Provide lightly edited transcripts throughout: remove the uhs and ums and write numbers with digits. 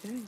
Okay.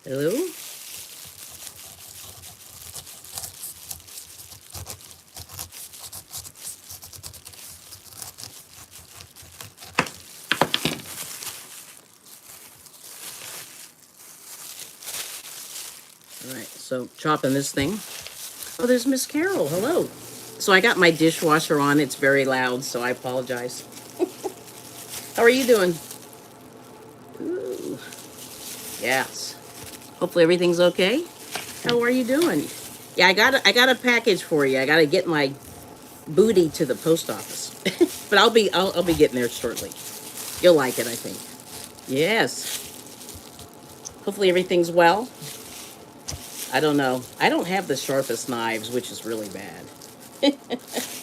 Hello? All right, so chopping this thing. Oh, there's Miss Carol. Hello. So I got my dishwasher on. It's very loud, so I apologize. How are you doing? Ooh. Yes. Hopefully everything's okay. How are you doing? Yeah, I got a package for you. I got to get my booty to the post office. But I'll be getting there shortly. You'll like it, I think. Yes. Hopefully everything's well. I don't know. I don't have the sharpest knives, which is really bad.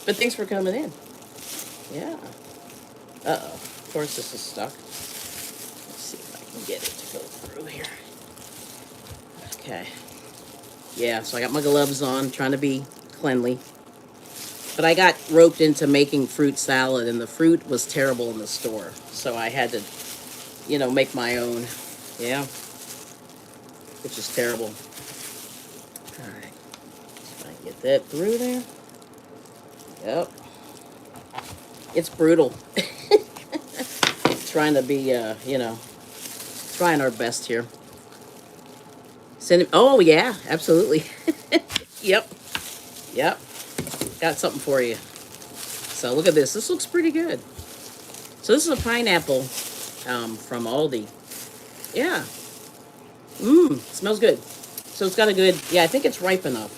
But thanks for coming in. Yeah. Uh-oh. Of course this is stuck. Let's see if I can get it to go through here. Okay. Yeah, so I got my gloves on, trying to be cleanly. But I got roped into making fruit salad, and the fruit was terrible in the store. So I had to, make my own. Yeah. Which is terrible. All right. So I get that through there. Yep. It's brutal. Trying to be, trying our best here. Oh, yeah, absolutely. Yep. Yep. Got something for you. So look at this. This looks pretty good. So this is a pineapple from Aldi. Yeah. Smells good. So it's got a good, yeah, I think it's ripe enough.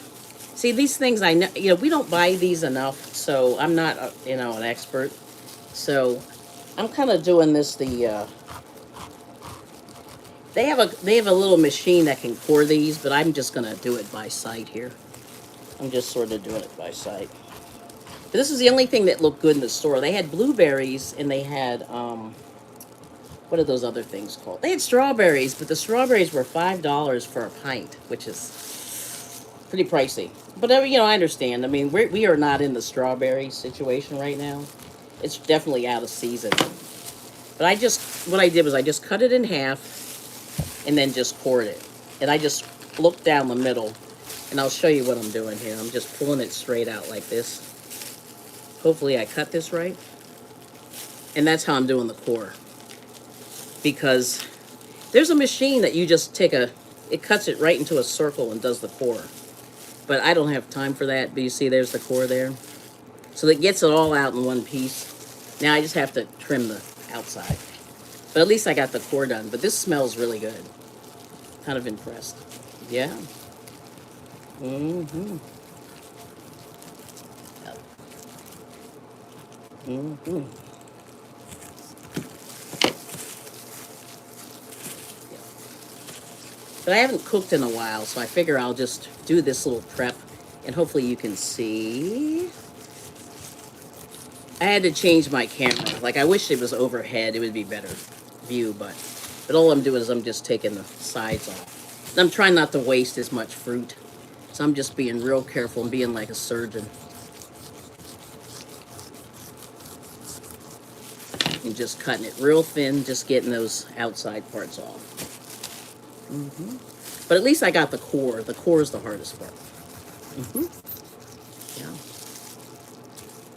See, these things, I know, we don't buy these enough, so I'm not, an expert. So I'm kind of doing this they have a little machine that can core these, but I'm just going to do it by sight here. I'm just sort of doing it by sight. But this is the only thing that looked good in the store. They had blueberries, and they had, what are those other things called? They had strawberries, but the strawberries were $5 for a pint, which is pretty pricey. But, I understand. I mean, we are not in the strawberry situation right now. It's definitely out of season. But what I did was I just cut it in half and then just cored it. And I just looked down the middle, and I'll show you what I'm doing here. I'm just pulling it straight out like this. Hopefully I cut this right. And that's how I'm doing the core. Because there's a machine that you just it cuts it right into a circle and does the core. But I don't have time for that. But you see there's the core there. So that gets it all out in one piece. Now I just have to trim the outside. But at least I got the core done. But this smells really good. Kind of impressed. Yeah. Mm-hmm. Mm-hmm. But I haven't cooked in a while, so I figure I'll just do this little prep, and hopefully you can see. I had to change my camera. Like, I wish it was overhead. It would be better view, but all I'm doing is I'm just taking the sides off. I'm trying not to waste as much fruit, so I'm just being real careful and being like a surgeon. And just cutting it real thin, just getting those outside parts off. But at least I got the core. The core is the hardest part. Yeah.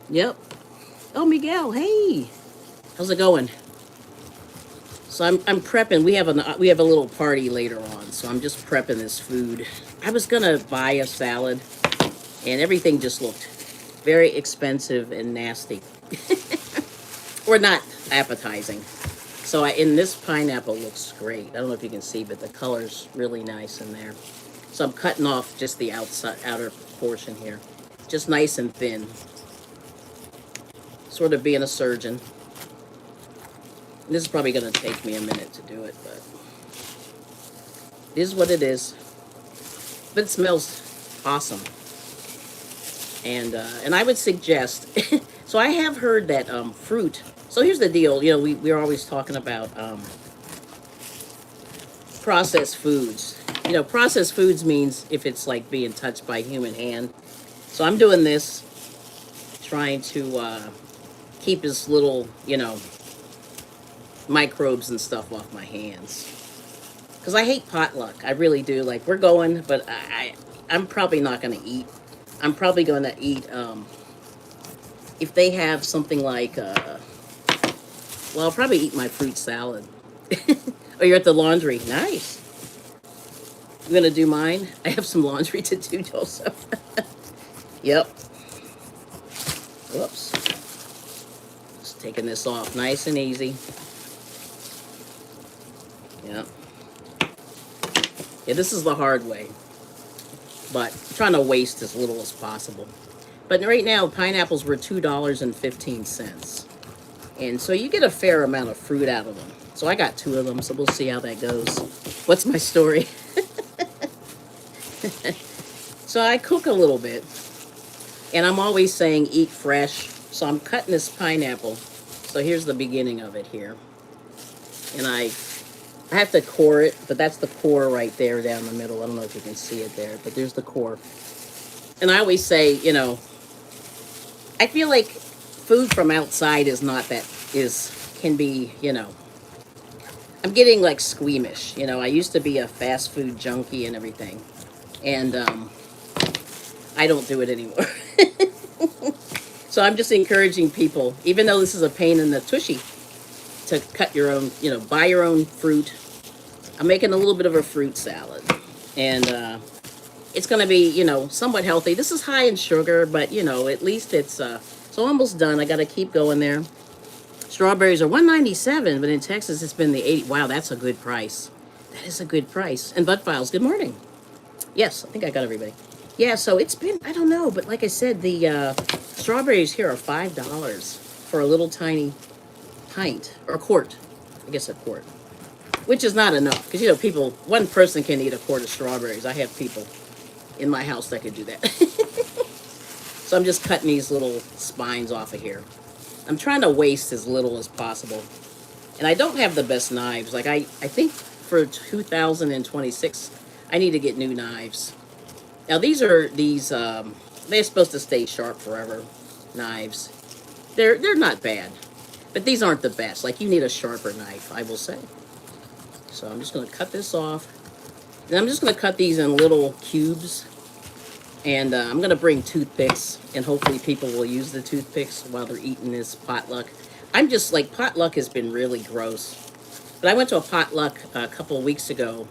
Yep. Oh, Miguel, hey. How's it going? So I'm prepping. We have a little party later on, so I'm just prepping this food. I was gonna buy a salad, and everything just looked very expensive and nasty, or not appetizing. So in this pineapple looks great. I don't know if you can see, but the color's really nice in there. So I'm cutting off just the outer portion here, just nice and thin. Sort of being a surgeon. This is probably going to take me a minute to do it, but it is what it is. But it smells awesome. And I would suggest, so I have heard that fruit, so here's the deal, you know, we're always talking about processed foods. You know, processed foods means if it's like being touched by human hand. So I'm doing this, trying to keep as little, you know, microbes and stuff off my hands. Because I hate potluck. I really do. Like, we're going, but I'm probably not going to eat. I'm probably going to eat, if they have something like, well, I'll probably eat my fruit salad. Oh, you're at the laundry. Nice. I'm going to do mine. I have some laundry to do, Joseph. Yep. Whoops. Just taking this off nice and easy. Yep. Yeah, this is the hard way. But I'm trying to waste as little as possible. But right now, pineapples were $2.15. And so you get a fair amount of fruit out of them. So I got 2 of them, so we'll see how that goes. What's my story? So I cook a little bit. And I'm always saying eat fresh. So I'm cutting this pineapple. So here's the beginning of it here. And I have to core it, but that's the core right there down the middle. I don't know if you can see it there, but there's the core. And I always say, you know, I feel like food from outside is not that, can be, you know, I'm getting like squeamish. You know, I used to be a fast food junkie and everything. And I don't do it anymore. So I'm just encouraging people, even though this is a pain in the tushy, to cut your own, you know, buy your own fruit. I'm making a little bit of a fruit salad. And it's going to be, you know, somewhat healthy. This is high in sugar, but, you know, at least it's so almost done. I got to keep going there. Strawberries are $1.97, but in Texas it's been the 80. Wow, that's a good price. That is a good price. And Bud Files, good morning. Yes, I think I got everybody. Yeah, so it's been, I don't know, but like I said, the strawberries here are $5 for a little tiny pint, or a quart. I guess a quart. Which is not enough, because, you know, people, one person can eat a quart of strawberries. I have people in my house that could do that. So I'm just cutting these little spines off of here. I'm trying to waste as little as possible. And I don't have the best knives. Like, I think for 2026, I need to get new knives. Now, these, they're supposed to stay sharp forever, knives. They're not bad. But these aren't the best. Like, you need a sharper knife, I will say. So I'm just going to cut this off. And I'm just going to cut these in little cubes. And I'm going to bring toothpicks. And hopefully people will use the toothpicks while they're eating this potluck. I'm just, like, potluck has been really gross. But I went to a potluck a couple of weeks ago.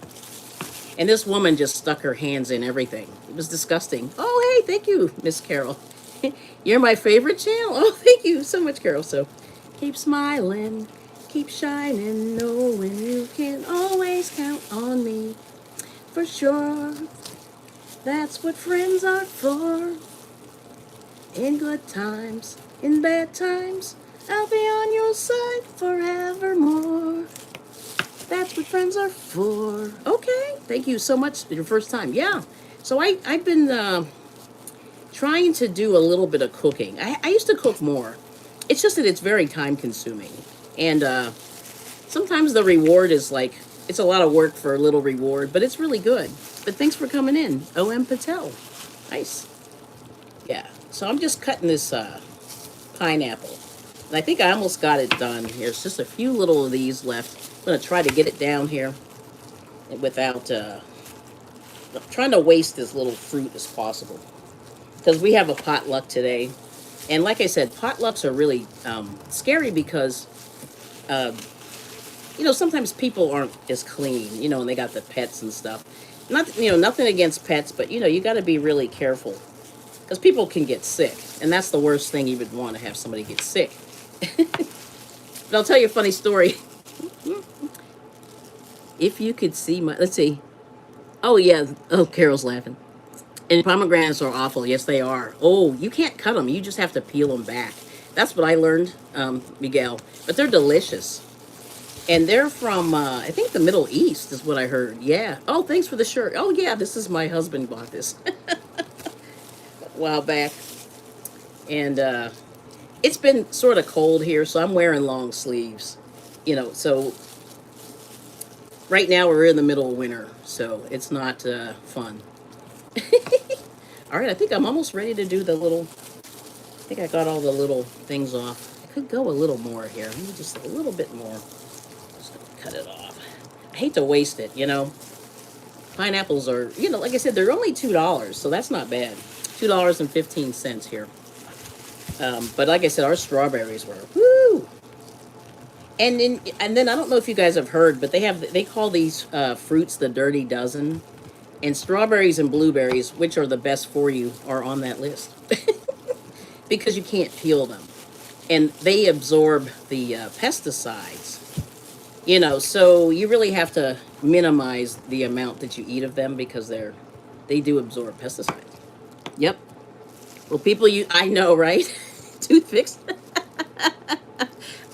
And this woman just stuck her hands in everything. It was disgusting. Oh, hey, thank you, Miss Carol. You're my favorite channel. Oh, thank you so much, Carol. So keep smiling, keep shining, knowing you can always count on me. For sure, that's what friends are for. In good times, in bad times, I'll be on your side forevermore. That's what friends are for. Okay, thank you so much. Your first time. Yeah. So I've been trying to do a little bit of cooking. I used to cook more. It's just that it's very time consuming. And sometimes the reward is like, it's a lot of work for a little reward, but it's really good. But thanks for coming in. O.M. Patel. Nice. Yeah. So I'm just cutting this pineapple. And I think I almost got it done. There's just a few little of these left. I'm going to try to get it down here without trying to waste as little fruit as possible. Because we have a potluck today. And like I said, potlucks are really scary because, you know, sometimes people aren't as clean, you know, and they got the pets and stuff. Not, you know, nothing against pets, but, you know, you got to be really careful. Because people can get sick. And that's the worst thing you would want, to have somebody get sick. But I'll tell you a funny story. If you could see my, let's see. Oh, yeah. Oh, Carol's laughing. And pomegranates are awful. Yes, they are. Oh, you can't cut them. You just have to peel them back. That's what I learned, Miguel. But they're delicious. And they're from, I think the Middle East is what I heard. Yeah. Oh, thanks for the shirt. Oh, yeah, this is my husband bought this a while back. And it's been sort of cold here, so I'm wearing long sleeves. So right now we're in the middle of winter, so it's not fun. All right, I think I'm almost ready to do the little, I think I got all the little things off. I could go a little more here, maybe just a little bit more. Just gonna cut it off. I hate to waste it. Pineapples are, like I said, they're only $2, so that's not bad. $2.15 here. But like I said, our strawberries were woo. And then I don't know if you guys have heard, but they call these fruits the dirty dozen, and strawberries and blueberries, which are the best for you, are on that list because you can't peel them, and they absorb the pesticides. So you really have to minimize the amount that you eat of them because they do absorb pesticides. Yep. Well, I know, right? Toothpicks.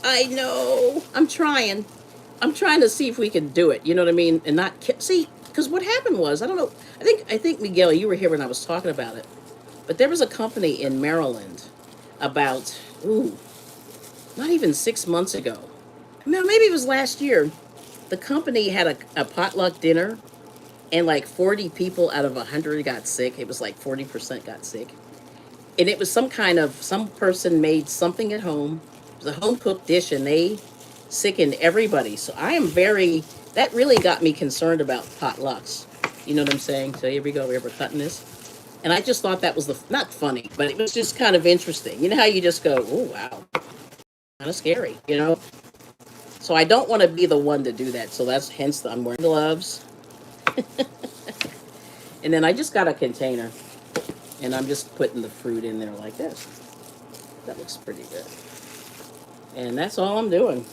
I know. I'm trying. I'm trying to see if we can do it. You know what I mean? And not see, because what happened was, I don't know. I think Miguel, you were here when I was talking about it. But there was a company in Maryland about not even 6 months ago. No, maybe it was last year. The company had a potluck dinner, and like 40 people out of 100 got sick. It was like 40% got sick. And it was some person made something at home. It was a home cooked dish, and they sickened everybody. So that really got me concerned about potlucks. You know what I'm saying? So here we go. We're cutting this. And I just thought that was not funny, but it was just kind of interesting. You know how you just go, oh, wow, kind of scary. So I don't want to be the one to do that. So hence I'm wearing gloves. And then I just got a container, and I'm just putting the fruit in there like this. That looks pretty good. And that's all I'm doing.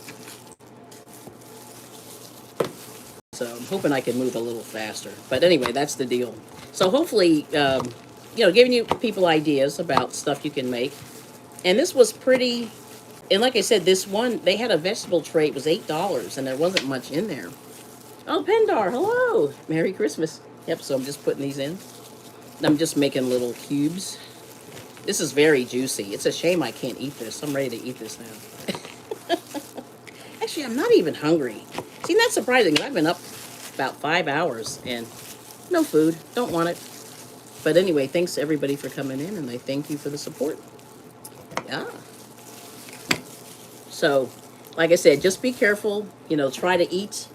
So I'm hoping I can move a little faster. But anyway, that's the deal. So hopefully, giving you people ideas about stuff you can make. And this was pretty, and like I said, this one, they had a vegetable tray. It was $8, and there wasn't much in there. Oh, Pendar, hello. Merry Christmas. Yep, so I'm just putting these in. I'm just making little cubes. This is very juicy. It's a shame I can't eat this. I'm ready to eat this now. Actually, I'm not even hungry. See, that's surprising. I've been up about 5 hours and no food. Don't want it. But anyway, thanks everybody for coming in, and I thank you for the support. Yeah. So, like I said, just be careful. Try to eat.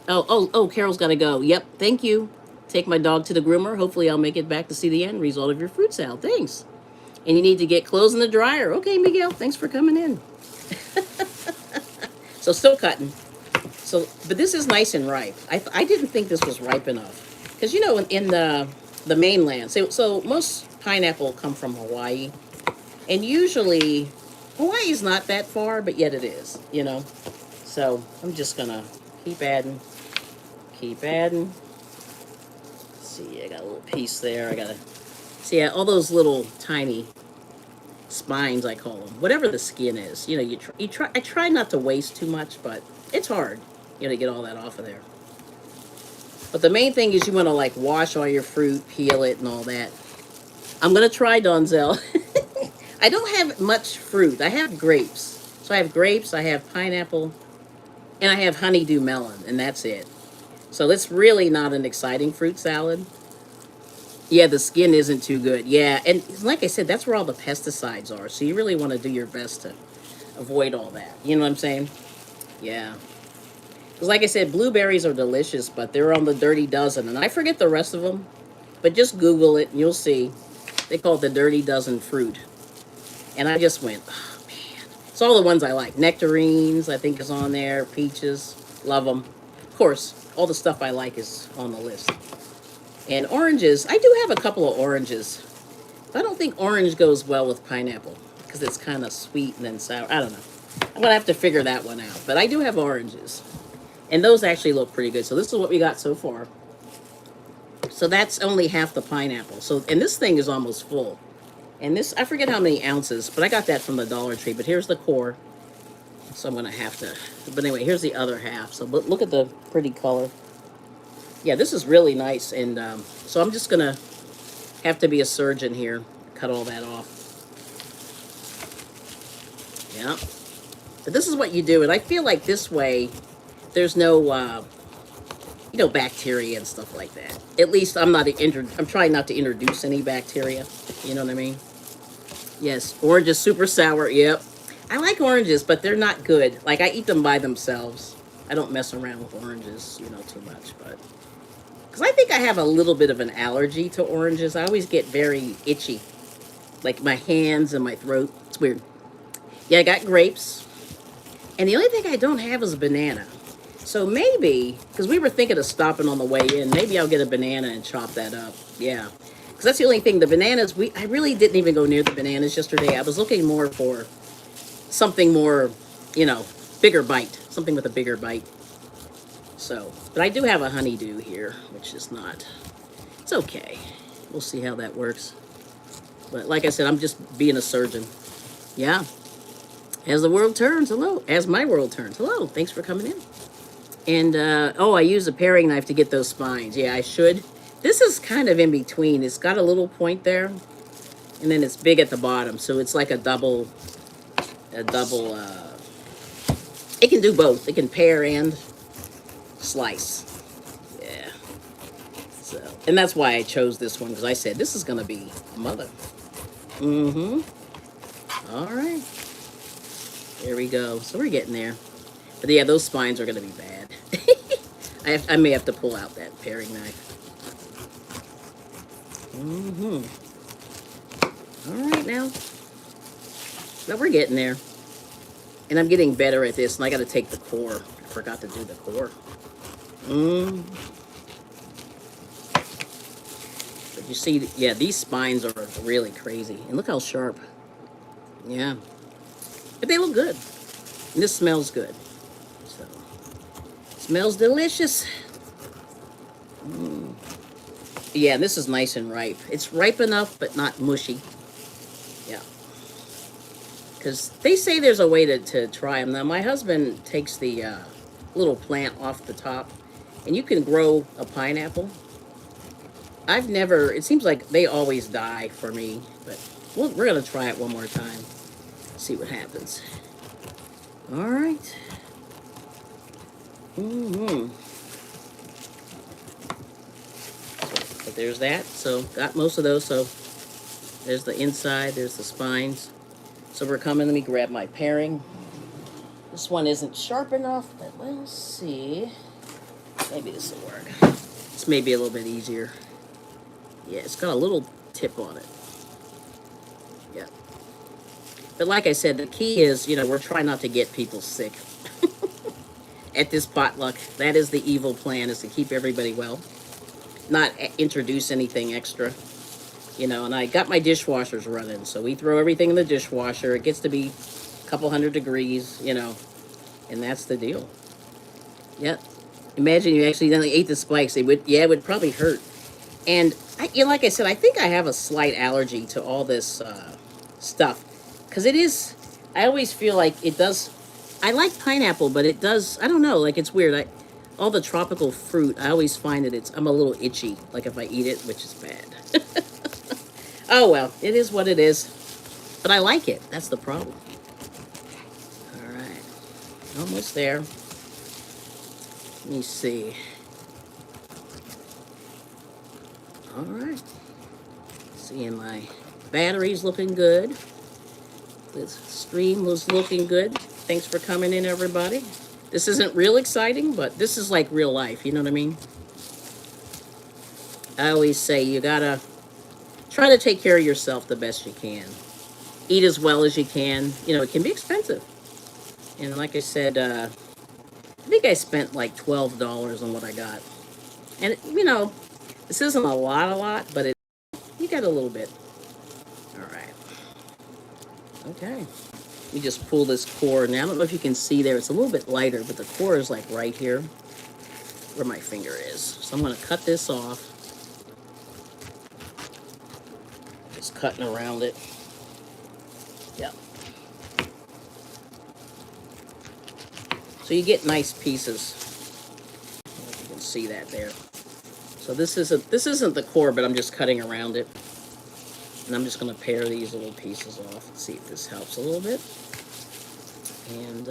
Oh, Carol's got to go. Yep, thank you. Take my dog to the groomer. Hopefully I'll make it back to see the end result of your fruit salad. Thanks. And you need to get clothes in the dryer. Okay, Miguel, thanks for coming in. So still cutting. But this is nice and ripe. I didn't think this was ripe enough. Because, in the mainland, so most pineapple come from Hawaii. And usually, Hawaii is not that far, but yet it is, So I'm just going to keep adding. Keep adding. Let's see, I got a little piece there. I got to see all those little tiny spines, I call them. Whatever the skin is, I try not to waste too much, but it's hard, to get all that off of there. But the main thing is you want to wash all your fruit, peel it, and all that. I'm gonna try Donzel. I don't have much fruit. I have grapes. So I have grapes, I have pineapple, and I have honeydew melon, and that's it. So it's really not an exciting fruit salad. Yeah, the skin isn't too good. Yeah, and like I said, that's where all the pesticides are. So you really want to do your best to avoid all that. You know what I'm saying? Yeah. Because like I said, blueberries are delicious, but they're on the dirty dozen. And I forget the rest of them, but just Google it and you'll see. They call it the dirty dozen fruit. And I just went, oh, man. It's all the ones I like. Nectarines, I think, is on there. Peaches, love them. Of course, all the stuff I like is on the list. And oranges, I do have a couple of oranges. But I don't think orange goes well with pineapple because it's kind of sweet and then sour. I don't know. I'm going to have to figure that one out. But I do have oranges. And those actually look pretty good. So this is what we got so far. So that's only half the pineapple. And this thing is almost full. And this, I forget how many ounces, but I got that from the Dollar Tree. But here's the core. So I'm going to have to, but anyway, here's the other half. So look at the pretty color. Yeah, this is really nice. And so I'm just going to have to be a surgeon here. Cut all that off. Yeah. But this is what you do. And I feel like this way, there's no, bacteria and stuff like that. At least I'm trying not to introduce any bacteria. You know what I mean? Yes, orange is super sour. Yep. I like oranges, but they're not good. Like, I eat them by themselves. I don't mess around with oranges, too much. But because I think I have a little bit of an allergy to oranges. I always get very itchy. Like my hands and my throat. It's weird. Yeah, I got grapes. And the only thing I don't have is a banana. So maybe, because we were thinking of stopping on the way in, maybe I'll get a banana and chop that up. Yeah. Because that's the only thing. The bananas, I really didn't even go near the bananas yesterday. I was looking more for something more, bigger bite. Something with a bigger bite. So, but I do have a honeydew here, which is not, it's okay. We'll see how that works. But like I said, I'm just being a surgeon. Yeah. As the world turns, hello. As my world turns, hello. Thanks for coming in. And, I use a paring knife to get those spines. Yeah, I should. This is kind of in between. It's got a little point there, and then it's big at the bottom. So it's like a double, it can do both. It can pare and slice. Yeah. So, and that's why I chose this one, because I said, this is going to be a mother. Mm-hmm. All right. There we go. So we're getting there. But yeah, those spines are going to be bad. I may have to pull out that paring knife. Mm-hmm. All right now. But we're getting there. And I'm getting better at this. And I got to take the core. I forgot to do the core. But you see, yeah, these spines are really crazy. And look how sharp. Yeah. But they look good. And this smells good. So, smells delicious. Yeah, this is nice and ripe. It's ripe enough, but not mushy. Yeah. Because they say there's a way to try them. Now, my husband takes the little plant off the top, and you can grow a pineapple. I've never, it seems like they always die for me, but we're going to try it one more time. See what happens. All right. But there's that. So got most of those. So there's the inside. There's the spines. So we're coming. Let me grab my paring. This one isn't sharp enough, but we'll see. Maybe this will work. This may be a little bit easier. Yeah, it's got a little tip on it. Yeah. But like I said, the key is, we're trying not to get people sick. At this potluck, that is the evil plan, is to keep everybody well. Not introduce anything extra. And I got my dishwashers running. So we throw everything in the dishwasher. It gets to be a couple hundred degrees, and that's the deal. Yep. Imagine you accidentally ate the spikes. It would probably hurt. And like I said, I think I have a slight allergy to all this stuff. Because it is, I always feel like it does, I like pineapple, but it does, I don't know, like it's weird. All the tropical fruit, I always find that I'm a little itchy, like if I eat it, which is bad. Oh, well, it is what it is. But I like it. That's the problem. All right. Almost there. Let me see. All right. Seeing my batteries looking good. This stream was looking good. Thanks for coming in, everybody. This isn't real exciting, but this is like real life. You know what I mean? I always say you gotta try to take care of yourself the best you can. Eat as well as you can. It can be expensive. And like I said, I think I spent like $12 on what I got. And, this isn't a lot, but you got a little bit. All right. Okay. You just pull this core. Now, I don't know if you can see there. It's a little bit lighter, but the core is like right here where my finger is. So I'm going to cut this off. Just cutting around it. Yep. So you get nice pieces. I don't know if you can see that there. So this isn't the core, but I'm just cutting around it. And I'm just going to pare these little pieces off. Let's see if this helps a little bit. And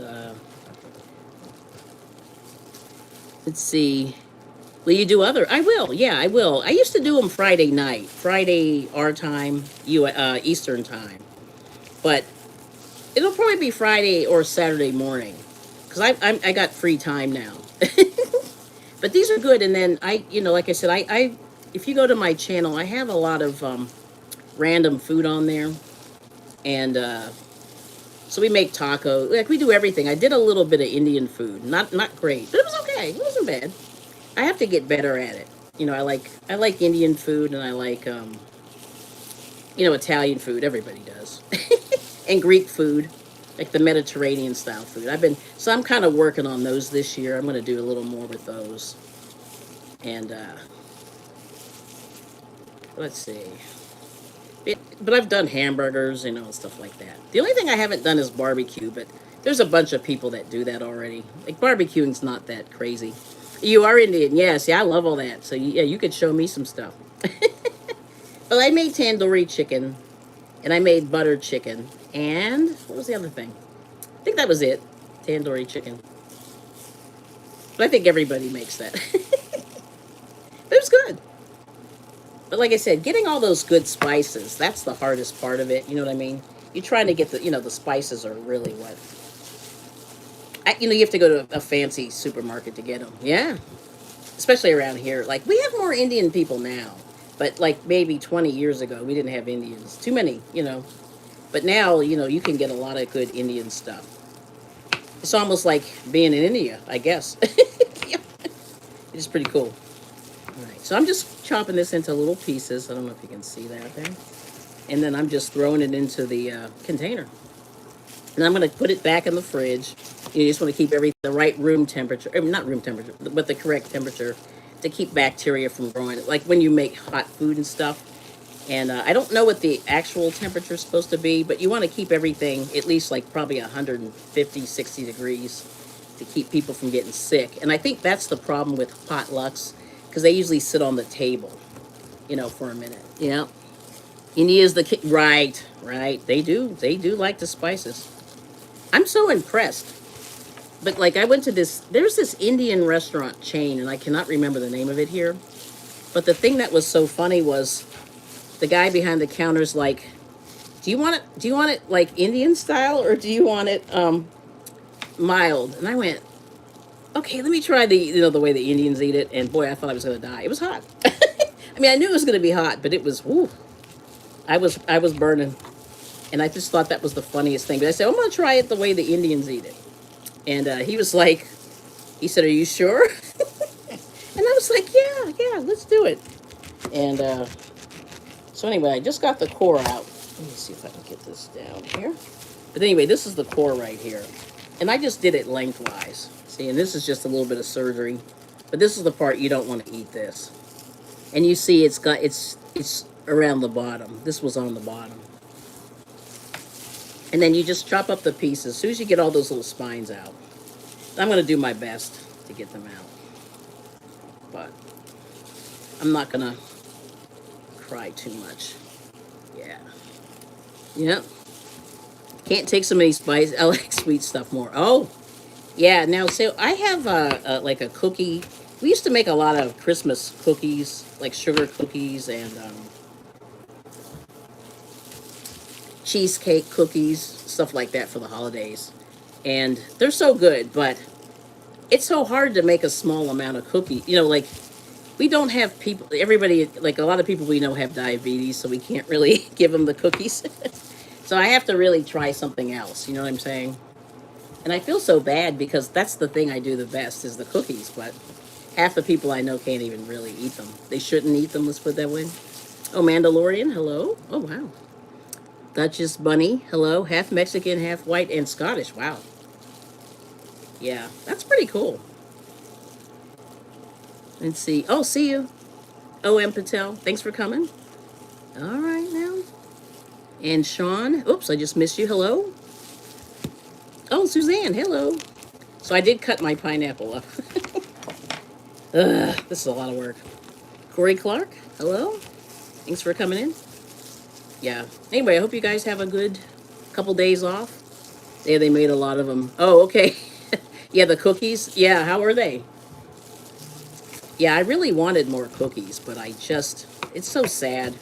let's see. Will you do other? I will. Yeah, I will. I used to do them Friday night, Friday our time, Eastern time. But it'll probably be Friday or Saturday morning, because I got free time now. But these are good. And then like I said, I if you go to my channel, I have a lot of random food on there, and so we make taco. Like, we do everything. I did a little bit of Indian food, not great, but it was okay. It wasn't bad. I have to get better at it. I like Indian food, and I like Italian food. Everybody does. And Greek food, like the Mediterranean style food. I'm kind of working on those this year. I'm going to do a little more with those. And let's see. But I've done hamburgers, stuff like that. The only thing I haven't done is barbecue, but there's a bunch of people that do that already. Like, barbecuing's not that crazy. You are Indian, yes. Yeah, I love all that. So yeah, you could show me some stuff. But I made tandoori chicken, and I made butter chicken, and what was the other thing? I think that was it. Tandoori chicken. But I think everybody makes that. But it was good. But like I said, getting all those good spices, that's the hardest part of it. You know what I mean? You're trying to get the spices are really what. You have to go to a fancy supermarket to get them. Yeah. Especially around here. Like, we have more Indian people now. But like maybe 20 years ago, we didn't have Indians. Too many. But now, you can get a lot of good Indian stuff. It's almost like being in India, I guess. It's pretty cool. All right, so I'm just chopping this into little pieces. I don't know if you can see that there. And then I'm just throwing it into the container. And I'm going to put it back in the fridge. You just want to keep everything the right room temperature. Not room temperature, but the correct temperature to keep bacteria from growing. Like when you make hot food and stuff. And I don't know what the actual temperature is supposed to be, but you want to keep everything at least like probably 150, 60 degrees to keep people from getting sick. And I think that's the problem with potlucks, because they usually sit on the table, for a minute. Yeah. India's right. They do like the spices. I'm so impressed. But like, there's this Indian restaurant chain, and I cannot remember the name of it here. But the thing that was so funny was the guy behind the counter's like, do you want it like Indian style, or do you want it mild? And I went, okay, let me try the way the Indians eat it. And boy, I thought I was going to die. It was hot. I mean, I knew it was going to be hot, but it was, whoo, I was burning. And I just thought that was the funniest thing. But I said, I'm going to try it the way the Indians eat it. And he said, are you sure? And I was like, yeah, let's do it. And so anyway, I just got the core out. Let me see if I can get this down here. But anyway, this is the core right here. And I just did it lengthwise. See, and this is just a little bit of surgery. But this is the part you don't want to eat this. And you see it's around the bottom. This was on the bottom. And then you just chop up the pieces as soon as you get all those little spines out. I'm going to do my best to get them out. But I'm not going to cry too much. Yeah. Yep. Can't take so many spices. I like sweet stuff more. Oh, yeah. Now, so I have like a cookie. We used to make a lot of Christmas cookies, like sugar cookies and cheesecake cookies, stuff like that for the holidays. And they're so good, but it's so hard to make a small amount of cookie. Like, we don't have everybody, like a lot of people we know have diabetes, so we can't really give them the cookies. So I have to really try something else, you know what I'm saying? And I feel so bad because that's the thing I do the best is the cookies, but half the people I know can't even really eat them. They shouldn't eat them, let's put it that way. Oh, Mandalorian, hello. Oh, wow. Duchess Bunny, hello. Half Mexican, half white, and Scottish. Wow. Yeah, that's pretty cool. Let's see. Oh, see you. O.M. Patel, thanks for coming. All right, now. And Sean, oops, I just missed you. Hello. Oh, Suzanne, hello. So I did cut my pineapple up. Ugh, this is a lot of work. Corey Clark, hello. Thanks for coming in. Yeah. Anyway, I hope you guys have a good couple days off. Yeah, they made a lot of them. Oh, okay. Yeah, the cookies. Yeah, how are they? Yeah, I really wanted more cookies, but it's so sad.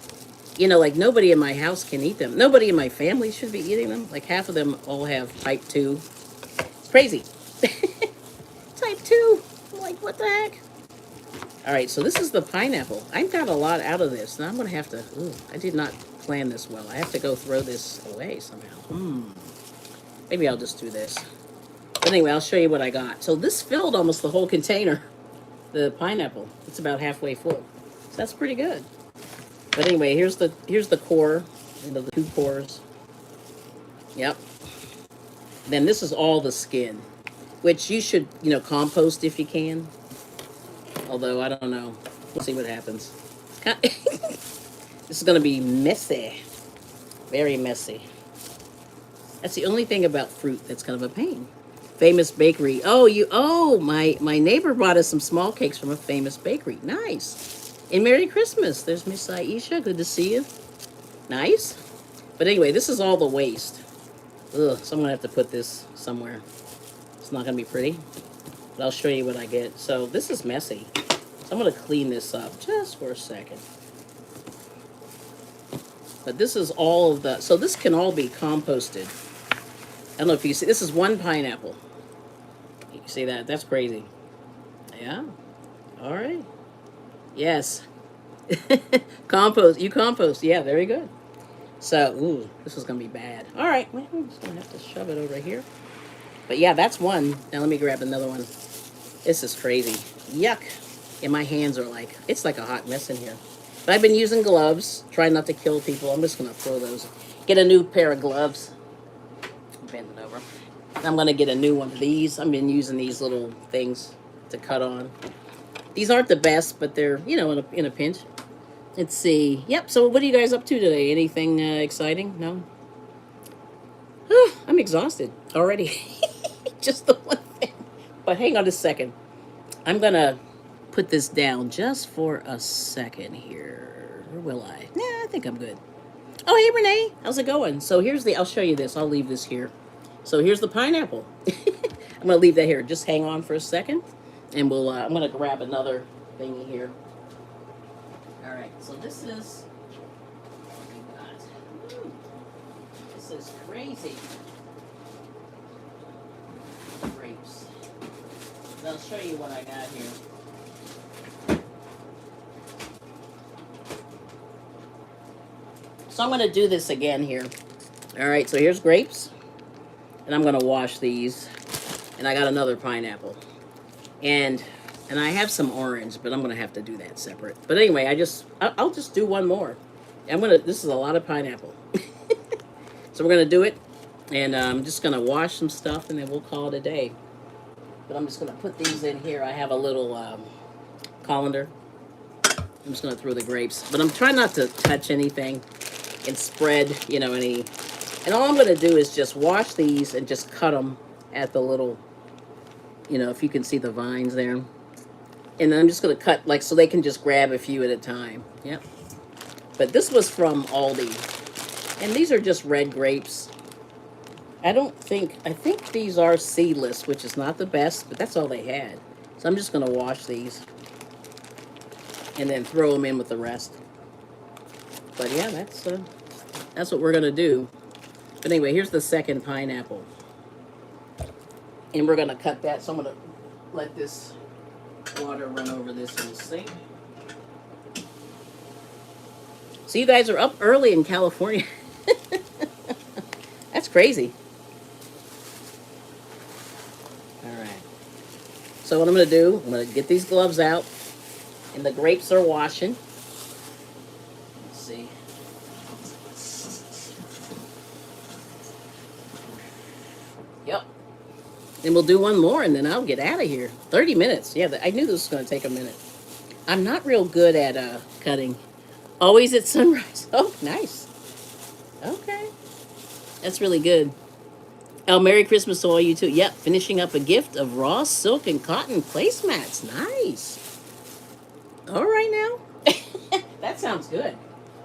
You know, like nobody in my house can eat them. Nobody in my family should be eating them. Like half of them all have type 2. It's crazy. Type 2. I'm like, what the heck? All right, so this is the pineapple. I've got a lot out of this. Now I'm going to have to... Ooh, I did not plan this well. I have to go throw this away somehow. Maybe I'll just do this. But anyway, I'll show you what I got. So this filled almost the whole container. The pineapple. It's about halfway full. So that's pretty good. But anyway, here's the core. You know, the 2 cores. Yep. Then this is all the skin, which you should, compost if you can. Although, I don't know. We'll see what happens. This is going to be messy. Very messy. That's the only thing about fruit that's kind of a pain. Famous bakery. My neighbor brought us some small cakes from a famous bakery. Nice. And Merry Christmas. There's Miss Aisha. Good to see you. Nice. But anyway, this is all the waste. Ugh, so I'm going to have to put this somewhere. It's not going to be pretty. But I'll show you what I get. So this is messy. So I'm going to clean this up just for a second. But this is all of the... So this can all be composted. I don't know if you see... This is 1 pineapple. You see that? That's crazy. Yeah. All right. Yes. Compost. You compost. Yeah, very good. So, ooh, this is going to be bad. All right. Well, I'm just going to have to shove it over here. But yeah, that's one. Now let me grab another one. This is crazy. Yuck. And my hands are like... It's like a hot mess in here. But I've been using gloves. Trying not to kill people. I'm just going to throw those. Get a new pair of gloves. Bend it over. I'm going to get a new one of these. I've been using these little things to cut on. These aren't the best, but they're, in a pinch. Let's see. Yep, so what are you guys up to today? Anything exciting? No? I'm exhausted already. Just the one thing. But hang on a second. I'm going to put this down just for a second here. Or will I? Nah, I think I'm good. Oh, hey, Renee. How's it going? So I'll show you this. I'll leave this here. So here's the pineapple. I'm going to leave that here. Just hang on for a second. And I'm going to grab another thingy here. All right. So this is... This is crazy. Grapes. And I'll show you what I got here. So I'm going to do this again here. All right. So here's grapes. And I'm going to wash these. And I got another pineapple. And I have some orange, but I'm going to have to do that separate. But anyway, I'll just do one more. This is a lot of pineapple. So we're going to do it. And I'm just going to wash some stuff and then we'll call it a day. But I'm just going to put these in here. I have a little colander. I'm just going to throw the grapes. But I'm trying not to touch anything and spread, any... And all I'm going to do is just wash these and just cut them at the little, if you can see the vines there. And then I'm just going to cut, so they can just grab a few at a time. Yep. But this was from Aldi. And these are just red grapes. I think these are seedless, which is not the best, but that's all they had. So I'm just going to wash these. And then throw them in with the rest. But yeah, that's what we're going to do. But anyway, here's the second pineapple. And we're going to cut that. So I'm going to let this water run over this in the sink. So you guys are up early in California. That's crazy. All right. So what I'm going to do, I'm going to get these gloves out. And the grapes are washing. Let's see. Yep. And we'll do one more and then I'll get out of here. 30 minutes. Yeah, I knew this was going to take a minute. I'm not real good at cutting. Always at sunrise. Oh, nice. Okay. That's really good. Oh, Merry Christmas to all you too. Yep, finishing up a gift of raw silk and cotton placemats. Nice. All right now. That sounds good.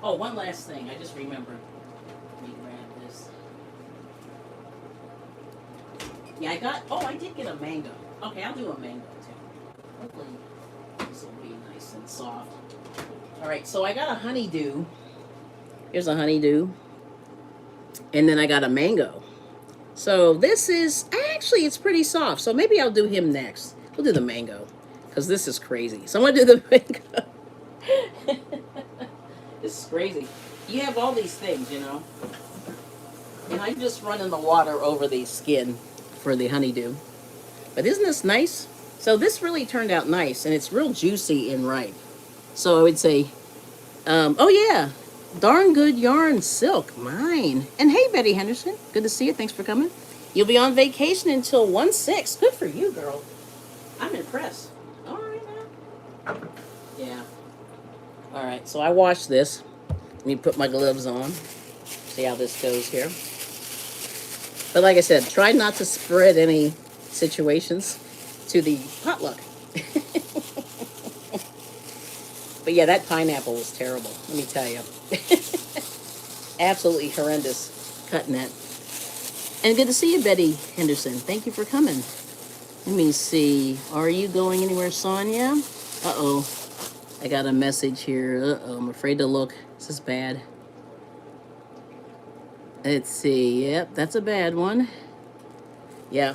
Oh, one last thing. I just remembered. Let me grab this. Yeah, I did get a mango. Okay, I'll do a mango too. Hopefully this will be nice and soft. All right, so I got a honeydew. Here's a honeydew. And then I got a mango. So this is, actually, it's pretty soft. So maybe I'll do him next. We'll do the mango. Because this is crazy. So I'm going to do the mango. This is crazy. You have all these things, you know. And I'm just running the water over the skin for the honeydew. But isn't this nice? So this really turned out nice. And it's real juicy and ripe. So I would say, oh yeah, darn good yarn silk, mine. And hey, Betty Henderson, good to see you. Thanks for coming. You'll be on vacation until 1/6. Good for you, girl. I'm impressed. All right now. Yeah. All right, so I washed this. Let me put my gloves on. See how this goes here. But like I said, try not to spread any situations to the potluck. But yeah, that pineapple was terrible, let me tell you. Absolutely horrendous cutting that. And good to see you, Betty Henderson. Thank you for coming. Let me see. Are you going anywhere, Sonia? Uh-oh. I got a message here. Uh-oh, I'm afraid to look. This is bad. Let's see. Yep, that's a bad one. Yeah.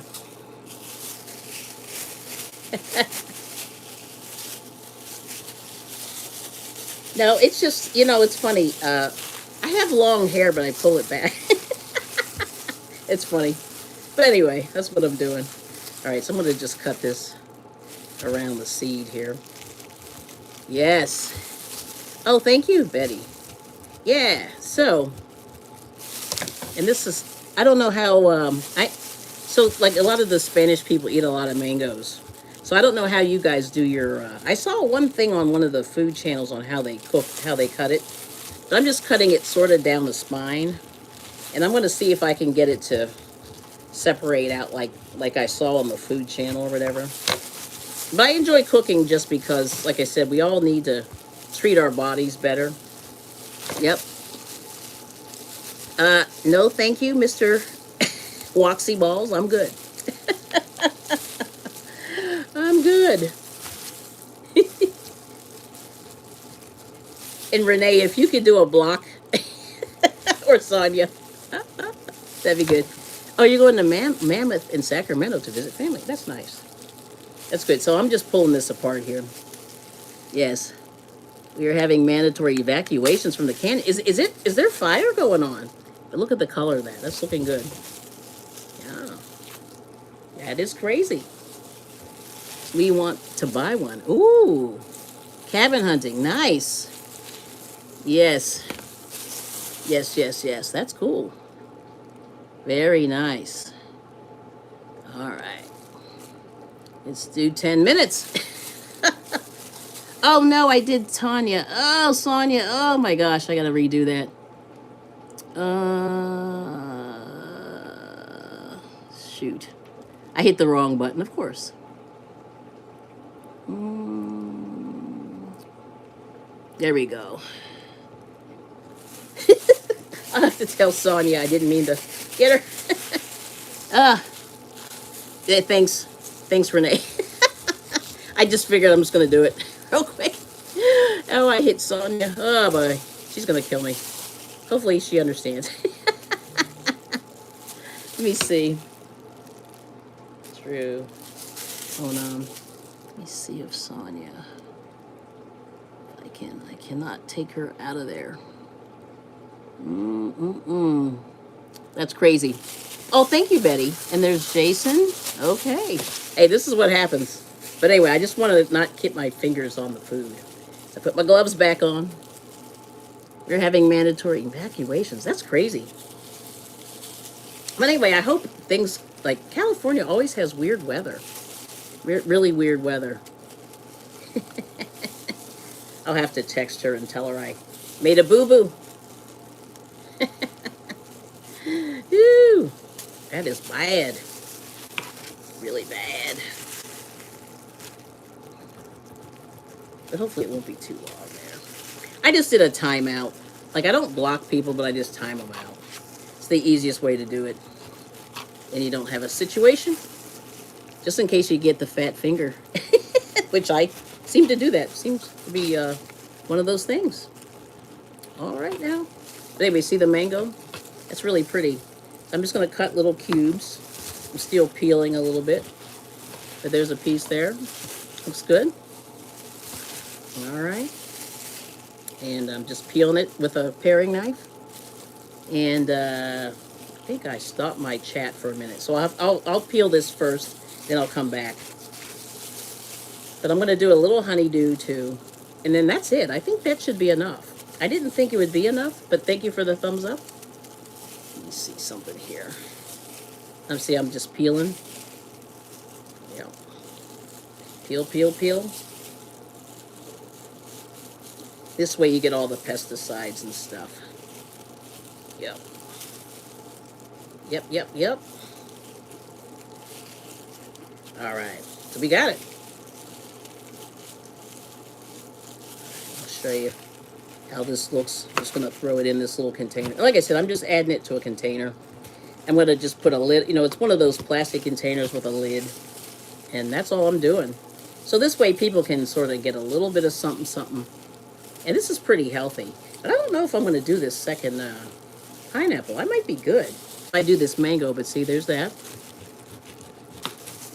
No, it's just, it's funny. I have long hair, but I pull it back. It's funny. But anyway, that's what I'm doing. All right, so I'm going to just cut this around the seed here. Yes. Oh, thank you, Betty. Yeah, so, and this is, I don't know how, so like a lot of the Spanish people eat a lot of mangoes. So I don't know how you guys do your, I saw one thing on one of the food channels on how they cut it. But I'm just cutting it sort of down the spine. And I'm going to see if I can get it to separate out like I saw on the food channel or whatever. But I enjoy cooking just because, like I said, we all need to treat our bodies better. Yep. No, thank you, Mr. Waxy Balls. I'm good. I'm good. And Renee, if you could do a block, or Sonia, that'd be good. Oh, you're going to Mammoth in Sacramento to visit family. That's nice. That's good. So I'm just pulling this apart here. Yes. We are having mandatory evacuations from the canyon. Is there fire going on? But look at the color of that. That's looking good. Yeah. That is crazy. We want to buy one. Ooh. Cabin hunting. Nice. Yes. Yes, yes, yes. That's cool. Very nice. All right. Let's do 10 minutes. Oh, no, I did Tanya. Oh, Sonia. Oh, my gosh. I got to redo that. Shoot. I hit the wrong button, of course. There we go. I'll have to tell Sonia I didn't mean to get her. Yeah, thanks. Thanks, Renee. I just figured I'm just going to do it real quick. Oh, I hit Sonia. Oh, boy. She's going to kill me. Hopefully she understands. Let me see. True. Hold on. Let me see if Sonia... I cannot take her out of there. That's crazy. Oh, thank you, Betty. And there's Jason. Okay. Hey, this is what happens. But anyway, I just want to not get my fingers on the food. I put my gloves back on. We're having mandatory evacuations. That's crazy. But anyway, I hope things like California always has weird weather. Really weird weather. I'll have to text her and tell her I made a boo-boo. Ooh. That is bad. Really bad. But hopefully it won't be too long there. I just did a timeout. Like, I don't block people, but I just time them out. It's the easiest way to do it. And you don't have a situation. Just in case you get the fat finger. Which I seem to do that. Seems to be one of those things. All right now. But anyway, see the mango? That's really pretty. I'm just going to cut little cubes. I'm still peeling a little bit. But there's a piece there. Looks good. All right. And I'm just peeling it with a paring knife. And I think I stopped my chat for a minute. So I'll peel this first, then I'll come back. But I'm going to do a little honeydew too. And then that's it. I think that should be enough. I didn't think it would be enough, but thank you for the thumbs up. Let me see something here. See, I'm just peeling. Yeah. Peel, peel, peel. This way you get all the pesticides and stuff. Yep. Yep, yep, yep. All right. So we got it. I'll show you how this looks. I'm just going to throw it in this little container. Like I said, I'm just adding it to a container. I'm going to just put a lid. You know, it's one of those plastic containers with a lid. And that's all I'm doing. So this way people can sort of get a little bit of something, something. And this is pretty healthy. But I don't know if I'm going to do this second pineapple. I might be good if I do this mango. But see, there's that.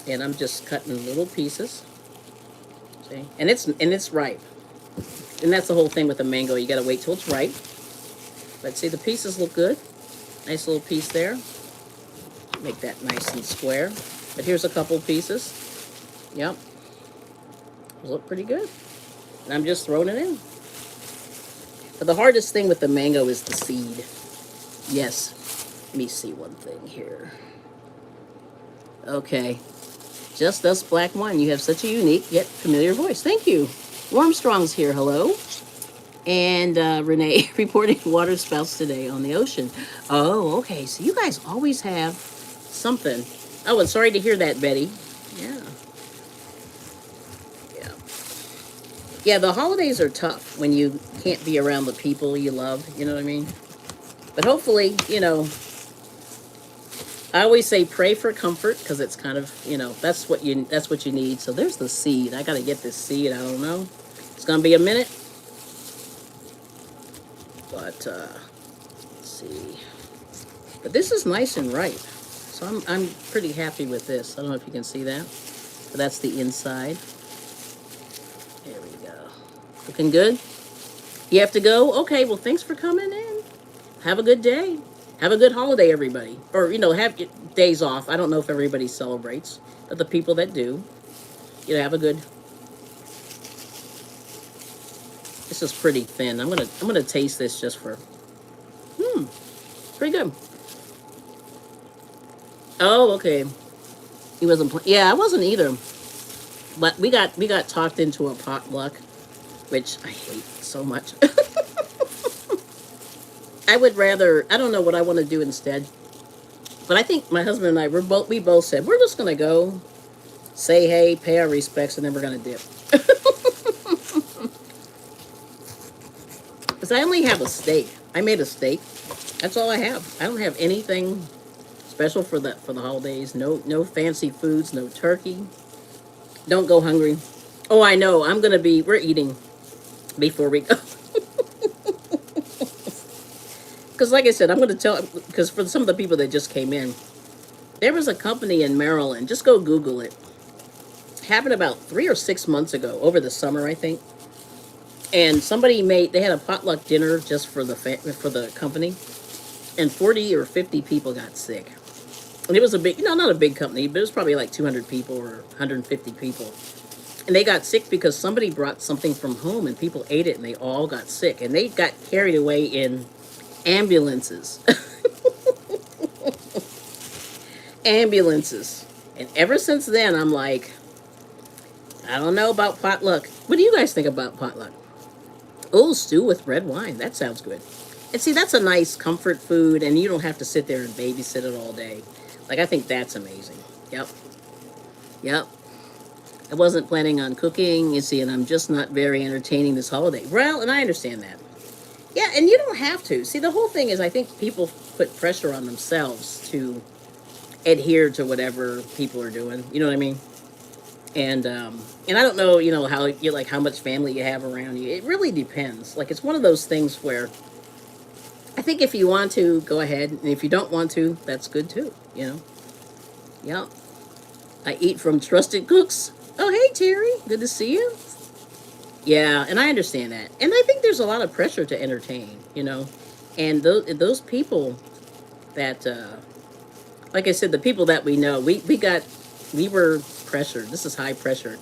And I'm just cutting little pieces. See? And it's ripe. And that's the whole thing with the mango. You got to wait till it's ripe. But see, the pieces look good. Nice little piece there. Make that nice and square. But here's a couple pieces. Yep. Those look pretty good. And I'm just throwing it in. But the hardest thing with the mango is the seed. Yes. Let me see one thing here. Okay. Just Us Black One. You have such a unique yet familiar voice. Thank you. Warmstrong's here. Hello. And Renee reporting water spouts today on the ocean. Oh, okay. So you guys always have something. Oh, and sorry to hear that, Betty. Yeah. Yeah. Yeah, the holidays are tough when you can't be around the people you love. You know what I mean? But hopefully, you know, I always say pray for comfort because it's kind of, you know, that's what you need. So there's the seed. I got to get this seed. I don't know. It's going to be a minute. But let's see. But this is nice and ripe. So I'm pretty happy with this. I don't know if you can see that. But that's the inside. There we go. Looking good? You have to go? Okay, well, thanks for coming in. Have a good day. Have a good holiday, everybody. Or, you know, have days off. I don't know if everybody celebrates. But the people that do, you know, have a good... This is pretty thin. I'm gonna taste this just for... Pretty good. Oh, okay. He wasn't. Yeah, I wasn't either. But we got talked into a potluck, which I hate so much. I would rather. I don't know what I want to do instead. But I think my husband and I we both said we're just gonna go, say hey, pay our respects, and then we're gonna dip. Because I only have a steak. I made a steak. That's all I have. I don't have anything special for the holidays. No fancy foods. No turkey. Don't go hungry. Oh, I know. We're eating before we go. Because like I said, I'm going to tell, because for some of the people that just came in, there was a company in Maryland. Just go Google it. Happened about 3 or 6 months ago, over the summer, I think. And they had a potluck dinner just for the company. And 40 or 50 people got sick. And it was a big, not a big company, but it was probably like 200 people or 150 people. And they got sick because somebody brought something from home and people ate it and they all got sick. And they got carried away in ambulances. Ambulances. And ever since then, I'm like, I don't know about potluck. What do you guys think about potluck? Oh, stew with red wine. That sounds good. And see, that's a nice comfort food, and you don't have to sit there and babysit it all day. Like, I think that's amazing. Yep. Yep. I wasn't planning on cooking, you see, and I'm just not very entertaining this holiday. Well, and I understand that. Yeah, and you don't have to. See, the whole thing is I think people put pressure on themselves to adhere to whatever people are doing. You know what I mean? And I don't know, how you like how much family you have around you. It really depends. Like, it's one of those things where I think if you want to, go ahead, and if you don't want to, that's good too. Yeah. I eat from trusted cooks. Oh, hey Terry, good to see you. Yeah, and I understand that, and I think there's a lot of pressure to entertain. And those people that, like I said, the people that we know, we were pressured. This is high pressure.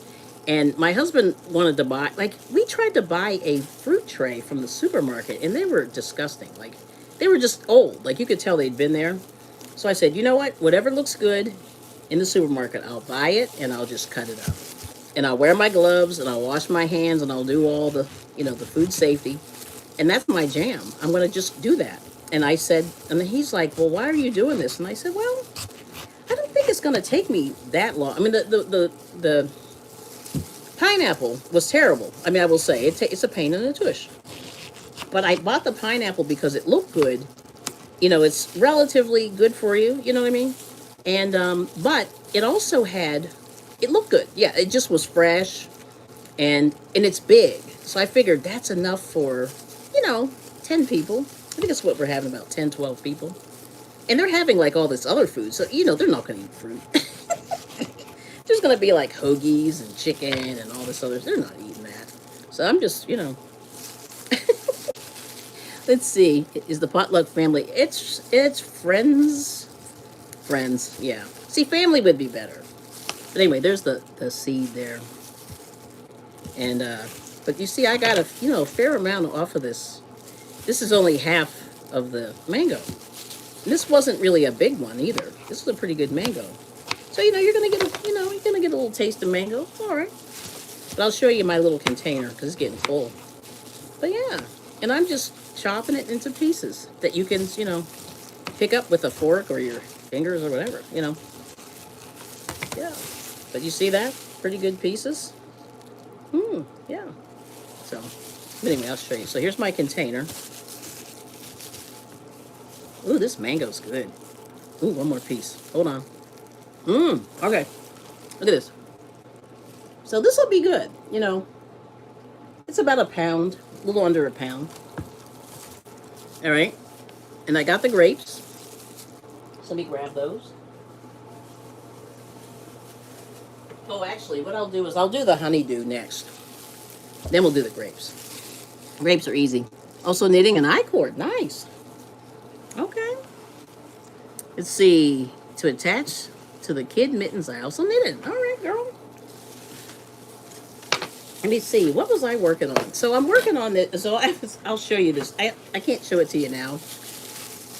And my husband wanted to buy, like, we tried to buy a fruit tray from the supermarket, and they were disgusting. Like, they were just old. Like, you could tell they'd been there. So I said, you know what? Whatever looks good in the supermarket, I'll buy it, and I'll just cut it up. And I'll wear my gloves, and I'll wash my hands, and I'll do all the food safety. And that's my jam. I'm going to just do that. And I said, and then he's like, well, why are you doing this? And I said, well, I don't think it's going to take me that long. I mean, the pineapple was terrible. I mean, I will say, it's a pain in the tush. But I bought the pineapple because it looked good. It's relatively good for you. You know what I mean? And, but it also it looked good. Yeah, it just was fresh. And it's big. So I figured that's enough for, 10 people. I think that's what we're having, about 10, 12 people. And they're having like all this other food. So, they're not going to eat fruit. There's going to be like hoagies and chicken and all this other. They're not eating that. So I'm just, let's see. Is the potluck family? It's friends. Friends, yeah. See, family would be better. But anyway, there's the seed there. And, but you see, I got a fair amount off of this. This is only half of the mango. And this wasn't really a big one either. This is a pretty good mango. So, you're going to get you're going to get a little taste of mango. All right. But I'll show you my little container because it's getting full. But yeah, and I'm just chopping it into pieces that you can, pick up with a fork or your fingers or whatever, Yeah. But you see that? Pretty good pieces. Yeah. So, but anyway, I'll show you. So here's my container. Ooh, this mango's good. Ooh, one more piece. Hold on. Okay. Look at this. So this will be good. It's about a pound, a little under a pound. All right. And I got the grapes. So let me grab those. Oh, actually, what I'll do is I'll do the honeydew next. Then we'll do the grapes. Grapes are easy. Also knitting an I-cord. Nice. Okay. Let's see. To attach to the kid mittens, I also knitted. All right, girl. Let me see. What was I working on? So I'm working on this. So I'll show you this. I can't show it to you now.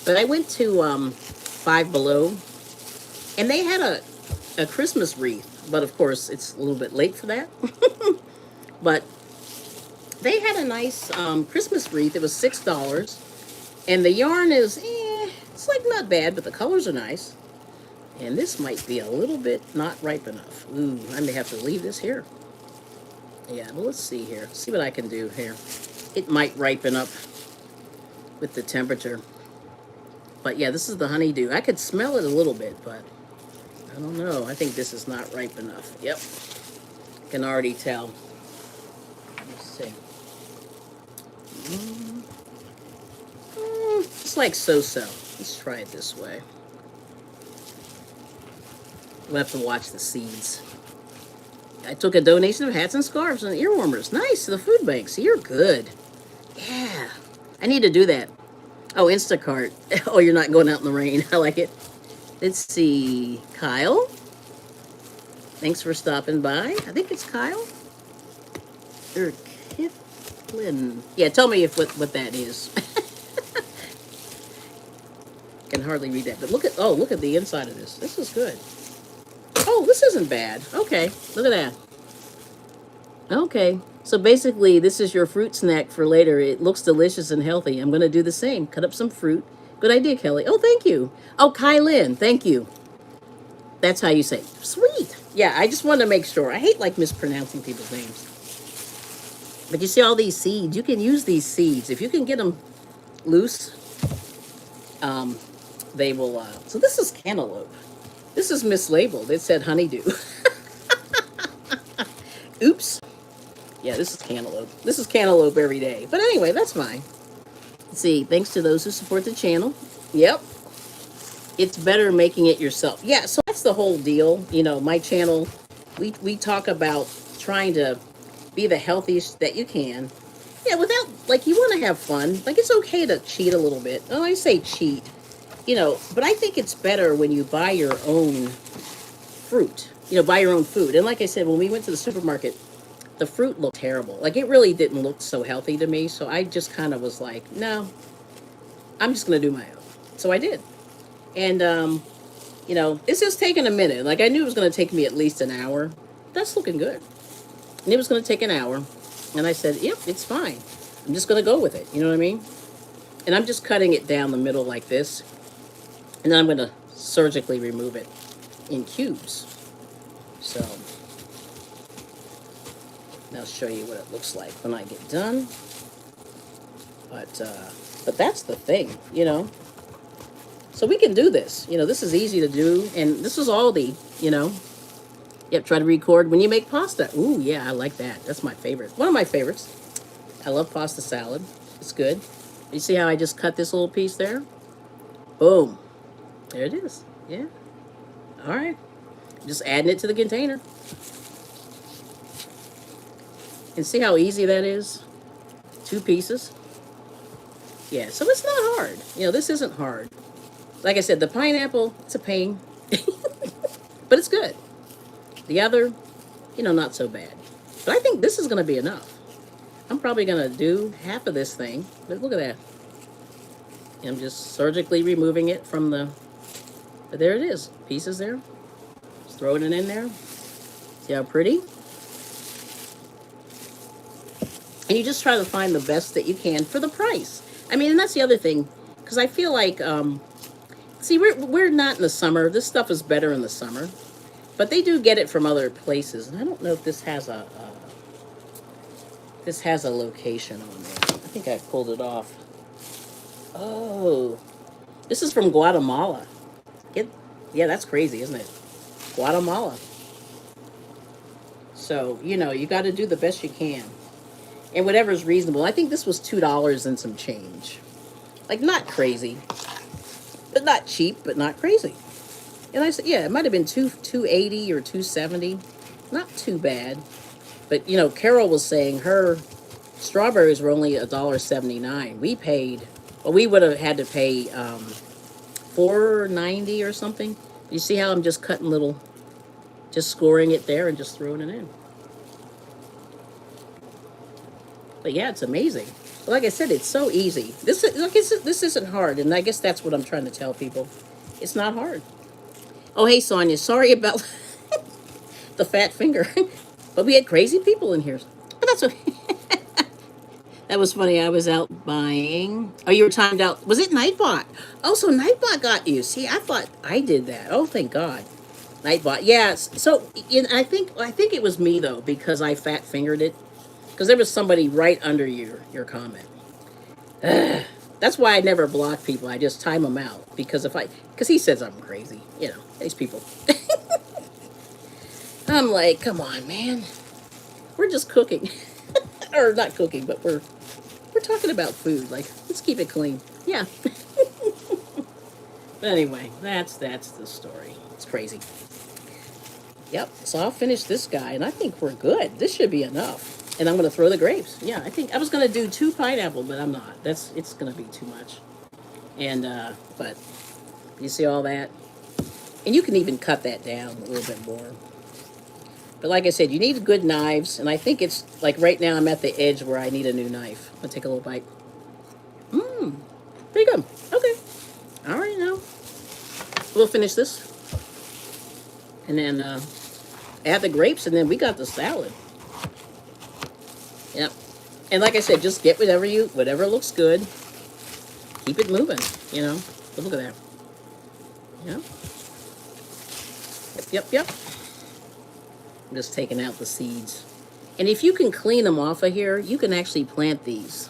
But I went to Five Below. And they had a Christmas wreath. But, of course, it's a little bit late for that. But they had a nice Christmas wreath. It was $6. And the yarn is, it's like not bad, but the colors are nice. And this might be a little bit not ripe enough. Ooh, I may have to leave this here. Yeah, well, let's see here. See what I can do here. It might ripen up with the temperature. But, yeah, this is the honeydew. I could smell it a little bit, but I don't know. I think this is not ripe enough. Yep. I can already tell. Let's see. It's like so-so. Let's try it this way. We'll have to watch the seeds. I took a donation of hats and scarves and ear warmers. Nice, to the food bank. So you're good. Yeah. I need to do that. Oh, Instacart. Oh, you're not going out in the rain. I like it. Let's see. Kyle. Thanks for stopping by. I think it's Kyle. Or Kiflin. Yeah, tell me what that is. Can hardly read that. But look at the inside of this. This is good. Oh, this isn't bad. Okay, look at that. Okay, so basically this is your fruit snack for later. It looks delicious and healthy. I'm going to do the same. Cut up some fruit. Good idea, Kelly. Oh, thank you. Oh, Kylin, thank you. That's how you say it. Sweet. Yeah, I just wanted to make sure. I hate like mispronouncing people's names. But you see all these seeds. You can use these seeds if you can get them loose. Um, they will. So this is cantaloupe. This is mislabeled. It said honeydew. Oops. Yeah, this is cantaloupe. This is cantaloupe every day. But anyway, that's fine. See, thanks to those who support the channel. Yep. It's better making it yourself. Yeah, so that's the whole deal. You know, my channel, we talk about trying to be the healthiest that you can. Yeah, without, like, you want to have fun. Like, it's okay to cheat a little bit. Oh, I say cheat, you know, but I think it's better when you buy your own fruit, you know, buy your own food. And like I said, when we went to the supermarket, the fruit looked terrible. Like, it really didn't look so healthy to me. So I just kind of was like, no, I'm just going to do my own. So I did. And, you know, it's just taking a minute. Like, I knew it was going to take me at least an hour. That's looking good. And it was going to take an hour. And I said, yep, it's fine. I'm just going to go with it. You know what I mean? And I'm just cutting it down the middle like this. And then I'm going to surgically remove it in cubes. So, I'll show you what it looks like when I get done. But that's the thing, you know. So we can do this. You know, this is easy to do. And this is Aldi, you know. Yep, try to record when you make pasta. Ooh, yeah, I like that. That's my favorite. One of my favorites. I love pasta salad. It's good. You see how I just cut this little piece there? Boom. There it is. Yeah. All right. Just adding it to the container. And see how easy that is? 2 pieces. Yeah, so it's not hard. You know, this isn't hard. Like I said, the pineapple, it's a pain. But it's good. The other, you know, not so bad. But I think this is going to be enough. I'm probably going to do half of this thing. But look at that. I'm just surgically removing it from the... But there it is. Pieces there. Just throwing it in there. See how pretty? And you just try to find the best that you can for the price. I mean, and that's the other thing. Because I feel like... see, we're not in the summer. This stuff is better in the summer. But they do get it from other places. And I don't know if this has a location on there. I think I pulled it off. Oh, this is from Guatemala. Yeah, that's crazy, isn't it? Guatemala. So, you know, you got to do the best you can. And whatever's reasonable. I think this was $2 and some change. Like, not crazy. But not cheap, but not crazy. And I said, yeah, it might have been $2.80 or $2.70. Not too bad. But, you know, Carol was saying her strawberries were only $1.79. We paid, well, we would have had to pay $4.90 or something. You see how I'm just cutting little, just scoring it there and just throwing it in. But yeah, it's amazing. Like I said, it's so easy. This isn't hard, and I guess that's what I'm trying to tell people. It's not hard. Oh, hey, Sonia, sorry about the fat finger. But we had crazy people in here. But that's okay. That was funny. I was out buying. Oh, you were timed out. Was it Nightbot? Oh, so Nightbot got you. See, I thought I did that. Oh, thank God. Nightbot. Yes. So I think it was me though, because I fat fingered it. Because there was somebody right under your comment. Ugh. That's why I never block people. I just time them out because he says I'm crazy. You know, these people. I'm like, come on, man. We're just cooking, or not cooking, but we're talking about food. Like, let's keep it clean. Yeah. But anyway, that's the story. It's crazy. Yep. So I'll finish this guy, and I think we're good. This should be enough. And I'm going to throw the grapes. Yeah, I think I was going to do 2 pineapple, but I'm not. It's going to be too much. And, but you see all that? And you can even cut that down a little bit more. But like I said, you need good knives. And I think it's, like right now I'm at the edge where I need a new knife. I'm going to take a little bite. Pretty good. Okay. All right, now. We'll finish this. And then add the grapes, and then we got the salad. Yep. And like I said, just get whatever looks good. Keep it moving, you know. But look at that. Yeah. Yep. I'm just taking out the seeds. And if you can clean them off of here, you can actually plant these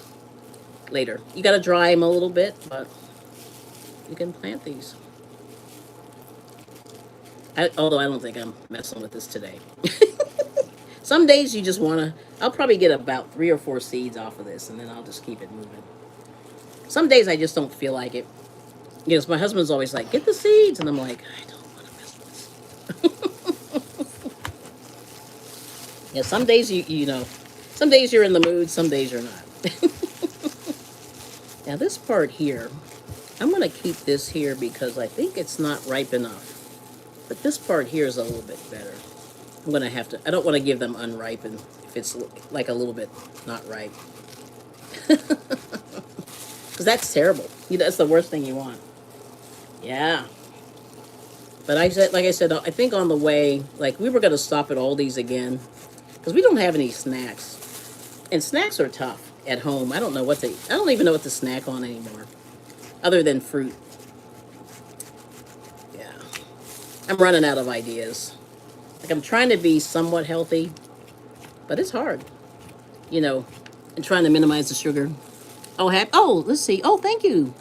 later. You got to dry them a little bit, but you can plant these. Although I don't think I'm messing with this today. Some days you just want to, I'll probably get about 3 or 4 seeds off of this, and then I'll just keep it moving. Some days I just don't feel like it. Yes, my husband's always like, get the seeds. And I'm like, I don't want to mess with this. Yeah, some days some days you're in the mood, some days you're not. Now this part here, I'm going to keep this here because I think it's not ripe enough. But this part here is a little bit better. I'm going to have to, I don't want to give them unripened if it's like a little bit not ripe. Because that's terrible. That's the worst thing you want. Yeah. But I said, I think on the way, like we were going to stop at Aldi's again. Because we don't have any snacks. And snacks are tough at home. I don't even know what to snack on anymore. Other than fruit. Yeah. I'm running out of ideas. Like I'm trying to be somewhat healthy. But it's hard. And trying to minimize the sugar. Oh, let's see. Oh, thank you.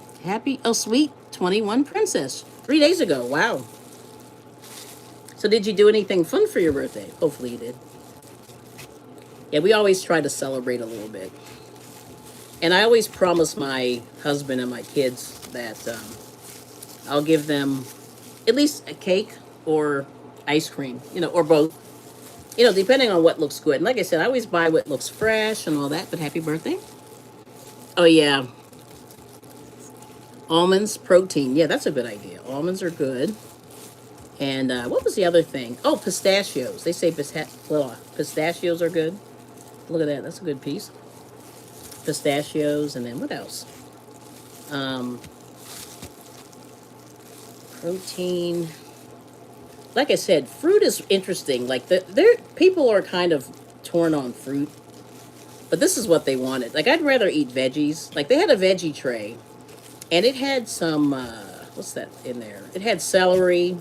Sweet 21 Princess. 3 days ago. Wow. So did you do anything fun for your birthday? Hopefully you did. Yeah, we always try to celebrate a little bit. And I always promise my husband and my kids that I'll give them at least a cake or ice cream, or both. Depending on what looks good. And like I said, I always buy what looks fresh and all that, but happy birthday. Oh, yeah. Almonds, protein. Yeah, that's a good idea. Almonds are good. And what was the other thing? Oh, pistachios. They say pistachios are good. Look at that. That's a good piece. Pistachios. And then what else? Protein. Like I said, fruit is interesting. Like, people are kind of torn on fruit. But this is what they wanted. Like, I'd rather eat veggies. Like, they had a veggie tray. And it had some, what's that in there? It had celery.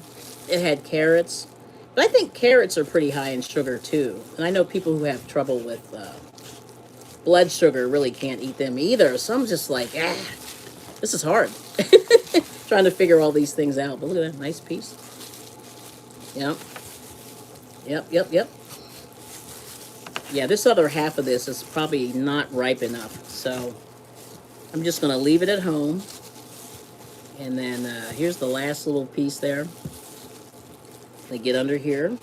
It had carrots. But I think carrots are pretty high in sugar, too. And I know people who have trouble with blood sugar really can't eat them either. So I'm just like, this is hard. Trying to figure all these things out. But look at that nice piece. Yep. Yeah, this other half of this is probably not ripe enough. So I'm just going to leave it at home. And then here's the last little piece there. They get under here.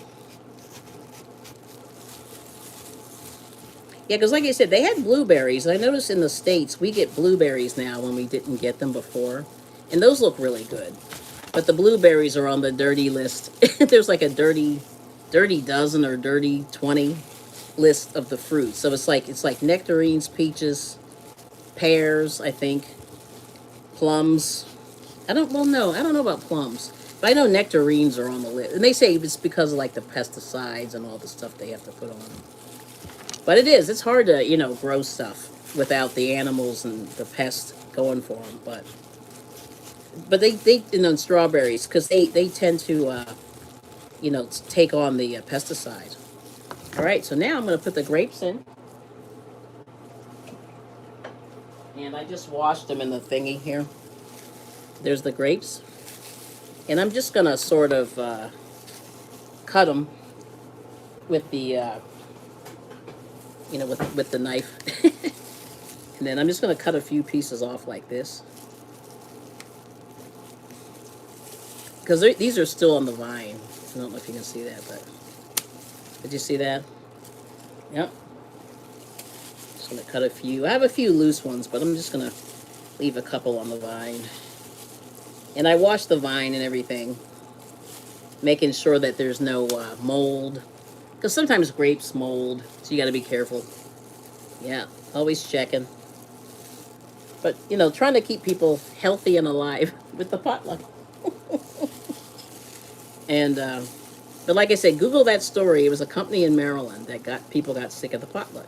Yeah, because like I said, they had blueberries. I noticed in the States, we get blueberries now when we didn't get them before. And those look really good. But the blueberries are on the dirty list. There's like a dirty dozen or dirty 20 list of the fruit. So it's like nectarines, peaches, pears, I think, plums. I don't know about plums. But I know nectarines are on the list. And they say it's because of like the pesticides and all the stuff they have to put on them. But it's hard to, grow stuff without the animals and the pests going for them. But they strawberries, because they tend to, take on the pesticide. All right, so now I'm going to put the grapes in. And I just washed them in the thingy here. There's the grapes. And I'm just going to sort of cut them with the, with the knife. And then I'm just going to cut a few pieces off like this. Because these are still on the vine. I don't know if you can see that, but did you see that? Yep. Just going to cut a few. I have a few loose ones, but I'm just going to leave a couple on the vine. And I wash the vine and everything, making sure that there's no mold. Because sometimes grapes mold, so you got to be careful. Yeah, always checking. But, trying to keep people healthy and alive with the potluck. And, but like I said, Google that story. It was a company in Maryland that people got sick at the potluck.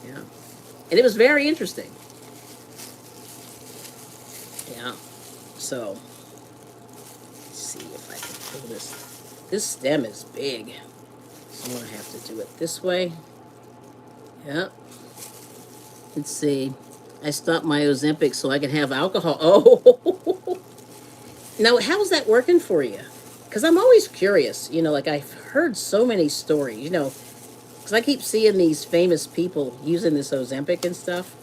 Yeah. And it was very interesting. Yeah. So, let's see if I can pull this. This stem is big. So I'm going to have to do it this way. Yep. Let's see. I stopped my Ozempic so I can have alcohol. Oh, now how's that working for you? Because I'm always curious. You know, like I've heard so many stories. You know, because I keep seeing these famous people using this Ozempic and stuff,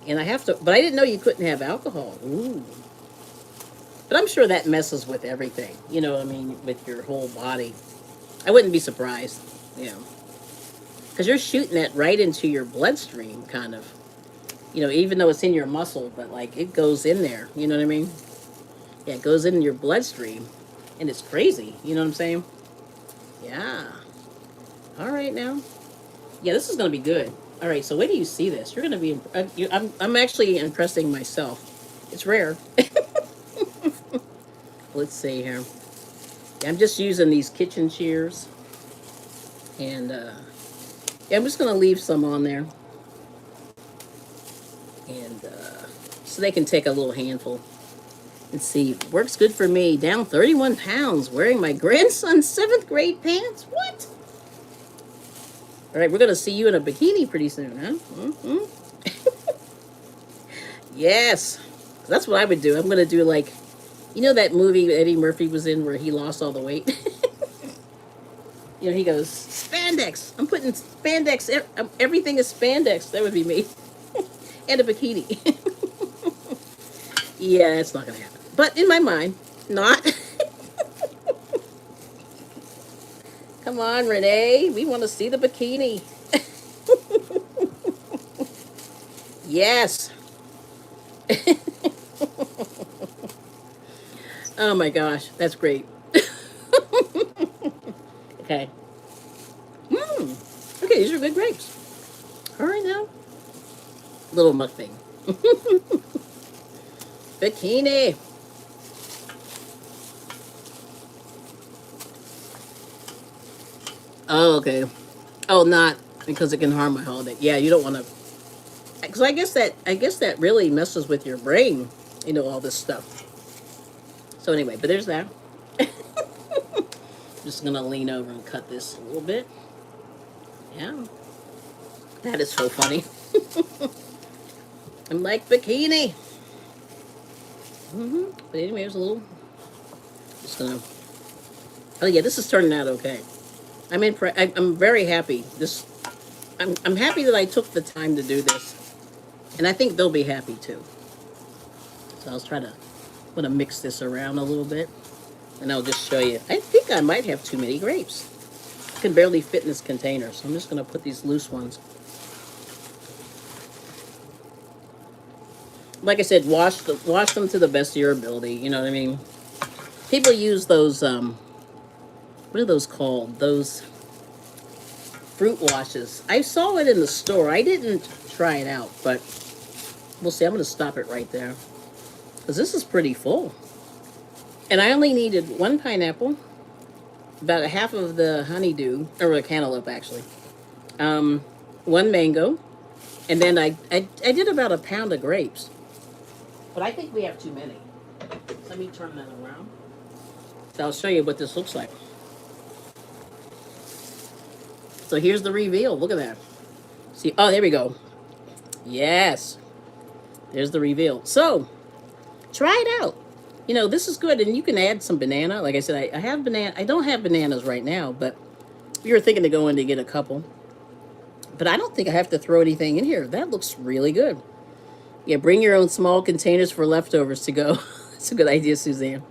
and I have to. But I didn't know you couldn't have alcohol. Ooh. But I'm sure that messes with everything. You know what I mean? With your whole body. I wouldn't be surprised. You know, because you're shooting that right into your bloodstream, kind of. You know, even though it's in your muscle, but like it goes in there. You know what I mean? Yeah, it goes in your bloodstream, and it's crazy. You know what I'm saying? Yeah. All right now. Yeah, this is gonna be good. All right. So wait till you see this. You're gonna be. I'm actually impressing myself. It's rare. Let's see here. Yeah, I'm just using these kitchen shears, and yeah, I'm just gonna leave some on there, and so they can take a little handful. Let's see. Works good for me. Down 31 pounds wearing my grandson's 7th grade pants. What? All right, we're going to see you in a bikini pretty soon, huh? Mm-hmm. Yes. That's what I would do. I'm going to do like, you know that movie Eddie Murphy was in where he lost all the weight? You know, he goes, spandex. I'm putting spandex. Everything is spandex. That would be me. And a bikini. Yeah, it's not going to happen. But in my mind, not. Come on, Renee. We want to see the bikini. Yes. Oh my gosh, that's great. Okay. Okay, these are good grapes. All right now. Little mukbang. Bikini. Oh, okay. Oh, not because it can harm my holiday. Yeah, you don't want to. Because I guess that really messes with your brain. You know all this stuff. So anyway, but there's that. Just gonna lean over and cut this a little bit. Yeah, that is so funny. I'm like bikini. But anyway, there's a little. Just gonna. Oh yeah, this is turning out okay. I'm very happy. I'm happy that I took the time to do this, and I think they'll be happy too. So I'll try to. I'm gonna mix this around a little bit, and I'll just show you. I think I might have too many grapes. I can barely fit in this container, so I'm just gonna put these loose ones. Like I said, wash them to the best of your ability. You know what I mean? People use those. What are those called? Those fruit washes. I saw it in the store. I didn't try it out, but we'll see. I'm gonna stop it right there because this is pretty full. And I only needed one pineapple, about a half of the honeydew, or a cantaloupe actually, one mango, and then I did about a pound of grapes. But I think we have too many. Let me turn that around. So I'll show you what this looks like. So here's the reveal. Look at that. See, oh, there we go. Yes. There's the reveal. So, try it out. You know, this is good. And you can add some banana. Like I said, I have banana. I don't have bananas right now, but we were thinking to go in to get a couple. But I don't think I have to throw anything in here. That looks really good. Yeah, bring your own small containers for leftovers to go. That's a good idea, Suzanne.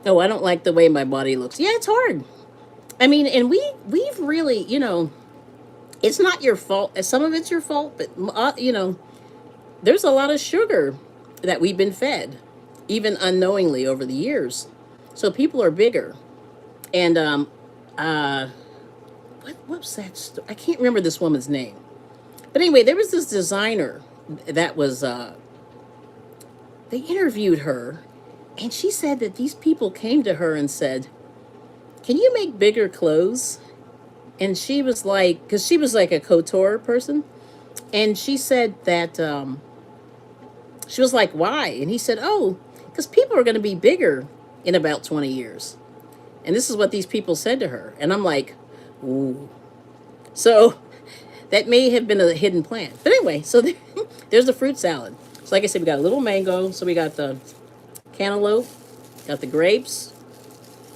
Oh, I don't like the way my body looks. Yeah, it's hard. I mean, and we've really, you know, it's not your fault. Some of it's your fault, but you know, there's a lot of sugar that we've been fed, even unknowingly over the years. So people are bigger, and what was that? I can't remember this woman's name, but anyway, there was this designer that was they interviewed her, and she said that these people came to her and said, can you make bigger clothes? And she was like, because she was like a couture person, and she said that she was like, why? And he said, oh, because people are going to be bigger in about 20 years. And this is what these people said to her. And I'm like, ooh. So that may have been a hidden plan. But anyway, so there's the fruit salad. So like I said, we got a little mango. So we got the cantaloupe, got the grapes.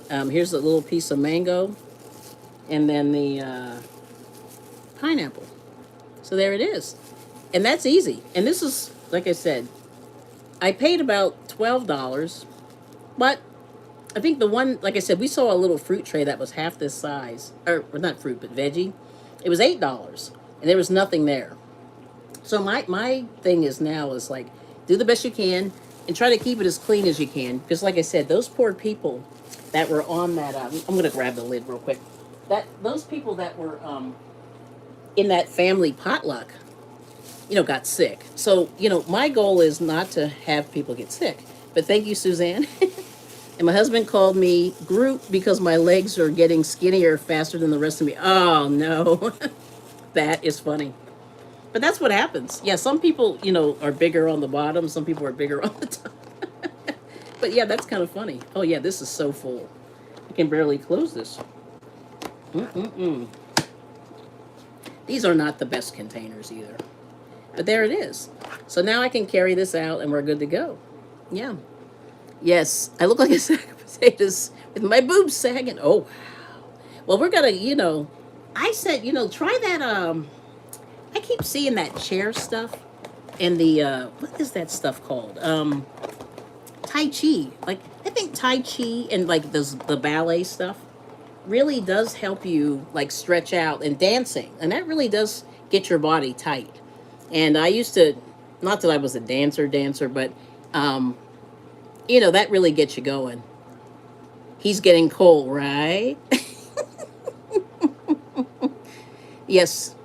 Here's a little piece of mango. And then the pineapple. So there it is. And that's easy. And this is, like I said, I paid about $12. But I think the one, like I said, we saw a little fruit tray that was half this size. Or not fruit, but veggie. It was $8. And there was nothing there. So my thing is now is like, do the best you can and try to keep it as clean as you can. Because like I said, those poor people that were on that, I'm going to grab the lid real quick. Those people that were in that family potluck, got sick. So, my goal is not to have people get sick. But thank you, Suzanne. And my husband called me Groot because my legs are getting skinnier faster than the rest of me. Oh, no. That is funny. But that's what happens. Yeah, some people, are bigger on the bottom. Some people are bigger on the top. But yeah, that's kind of funny. Oh, yeah, this is so full. I can barely close this. Mm-mm-mm. These are not the best containers either. But there it is. So now I can carry this out and we're good to go. Yeah. Yes, I look like a sack of potatoes with my boobs sagging. Oh, wow. Well, we're going to, I said, try that, I keep seeing that chair stuff and the, what is that stuff called? Tai Chi. Like, I think Tai Chi and like the ballet stuff really does help you like stretch out, and dancing. And that really does get your body tight. And I used to, not that I was a dancer, but, that really gets you going. He's getting cold, right? Yes.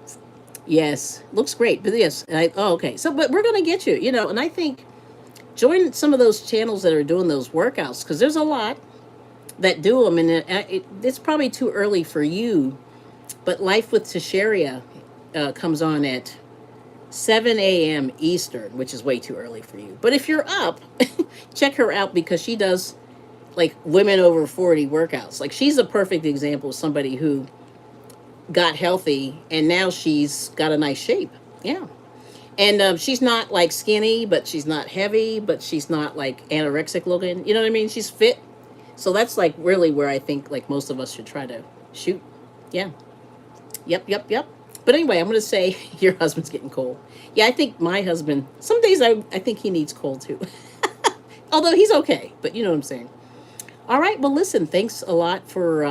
Yes. Looks great. But yes. Okay. So, but we're going to get you, and I think join some of those channels that are doing those workouts, because there's a lot that do them. And it's probably too early for you. But Life with Tasharia comes on at 7 a.m. Eastern, which is way too early for you. But if you're up, check her out, because she does like women over 40 workouts. Like, she's a perfect example of somebody who got healthy and now she's got a nice shape. Yeah. And she's not like skinny, but she's not heavy, but she's not like anorexic looking. You know what I mean? She's fit. So that's like really where I think like most of us should try to shoot. Yeah. Yep. But anyway, I'm going to say your husband's getting cold. Yeah, I think my husband, some days I think he needs cold too. Although he's okay, but you know what I'm saying. All right, well, listen, thanks a lot for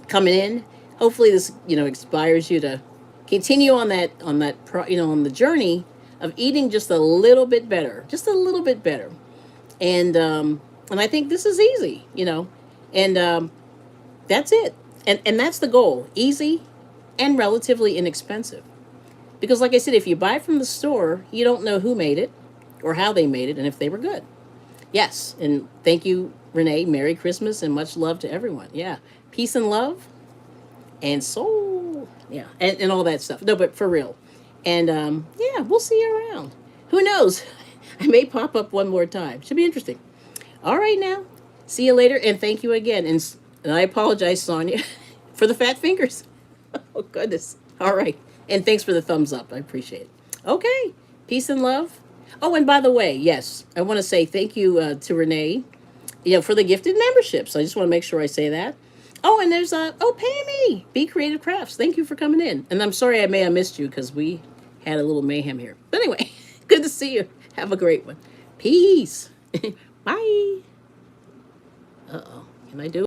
coming in. Hopefully this, inspires you to continue on the journey of eating just a little bit better. And I think this is easy, and that's it. And that's the goal. Easy and relatively inexpensive. Because like I said, if you buy from the store, you don't know who made it or how they made it and if they were good. Yes, and thank you, Renee. Merry Christmas and much love to everyone. Yeah, peace and love and soul. Yeah, and all that stuff. No, but for real. And yeah, we'll see you around. Who knows? I may pop up one more time. Should be interesting. All right now. See you later, and thank you again. And I apologize, Sonia, for the fat fingers. Oh, goodness. All right. And thanks for the thumbs up. I appreciate it. Okay. Peace and love. Oh, and by the way, yes, I want to say thank you to Renee, for the gifted memberships. I just want to make sure I say that. Oh, and there's Pammy, Be Creative Crafts. Thank you for coming in. And I'm sorry I may have missed you because we had a little mayhem here. But anyway, good to see you. Have a great one. Peace. Bye. Uh-oh. Can I do it?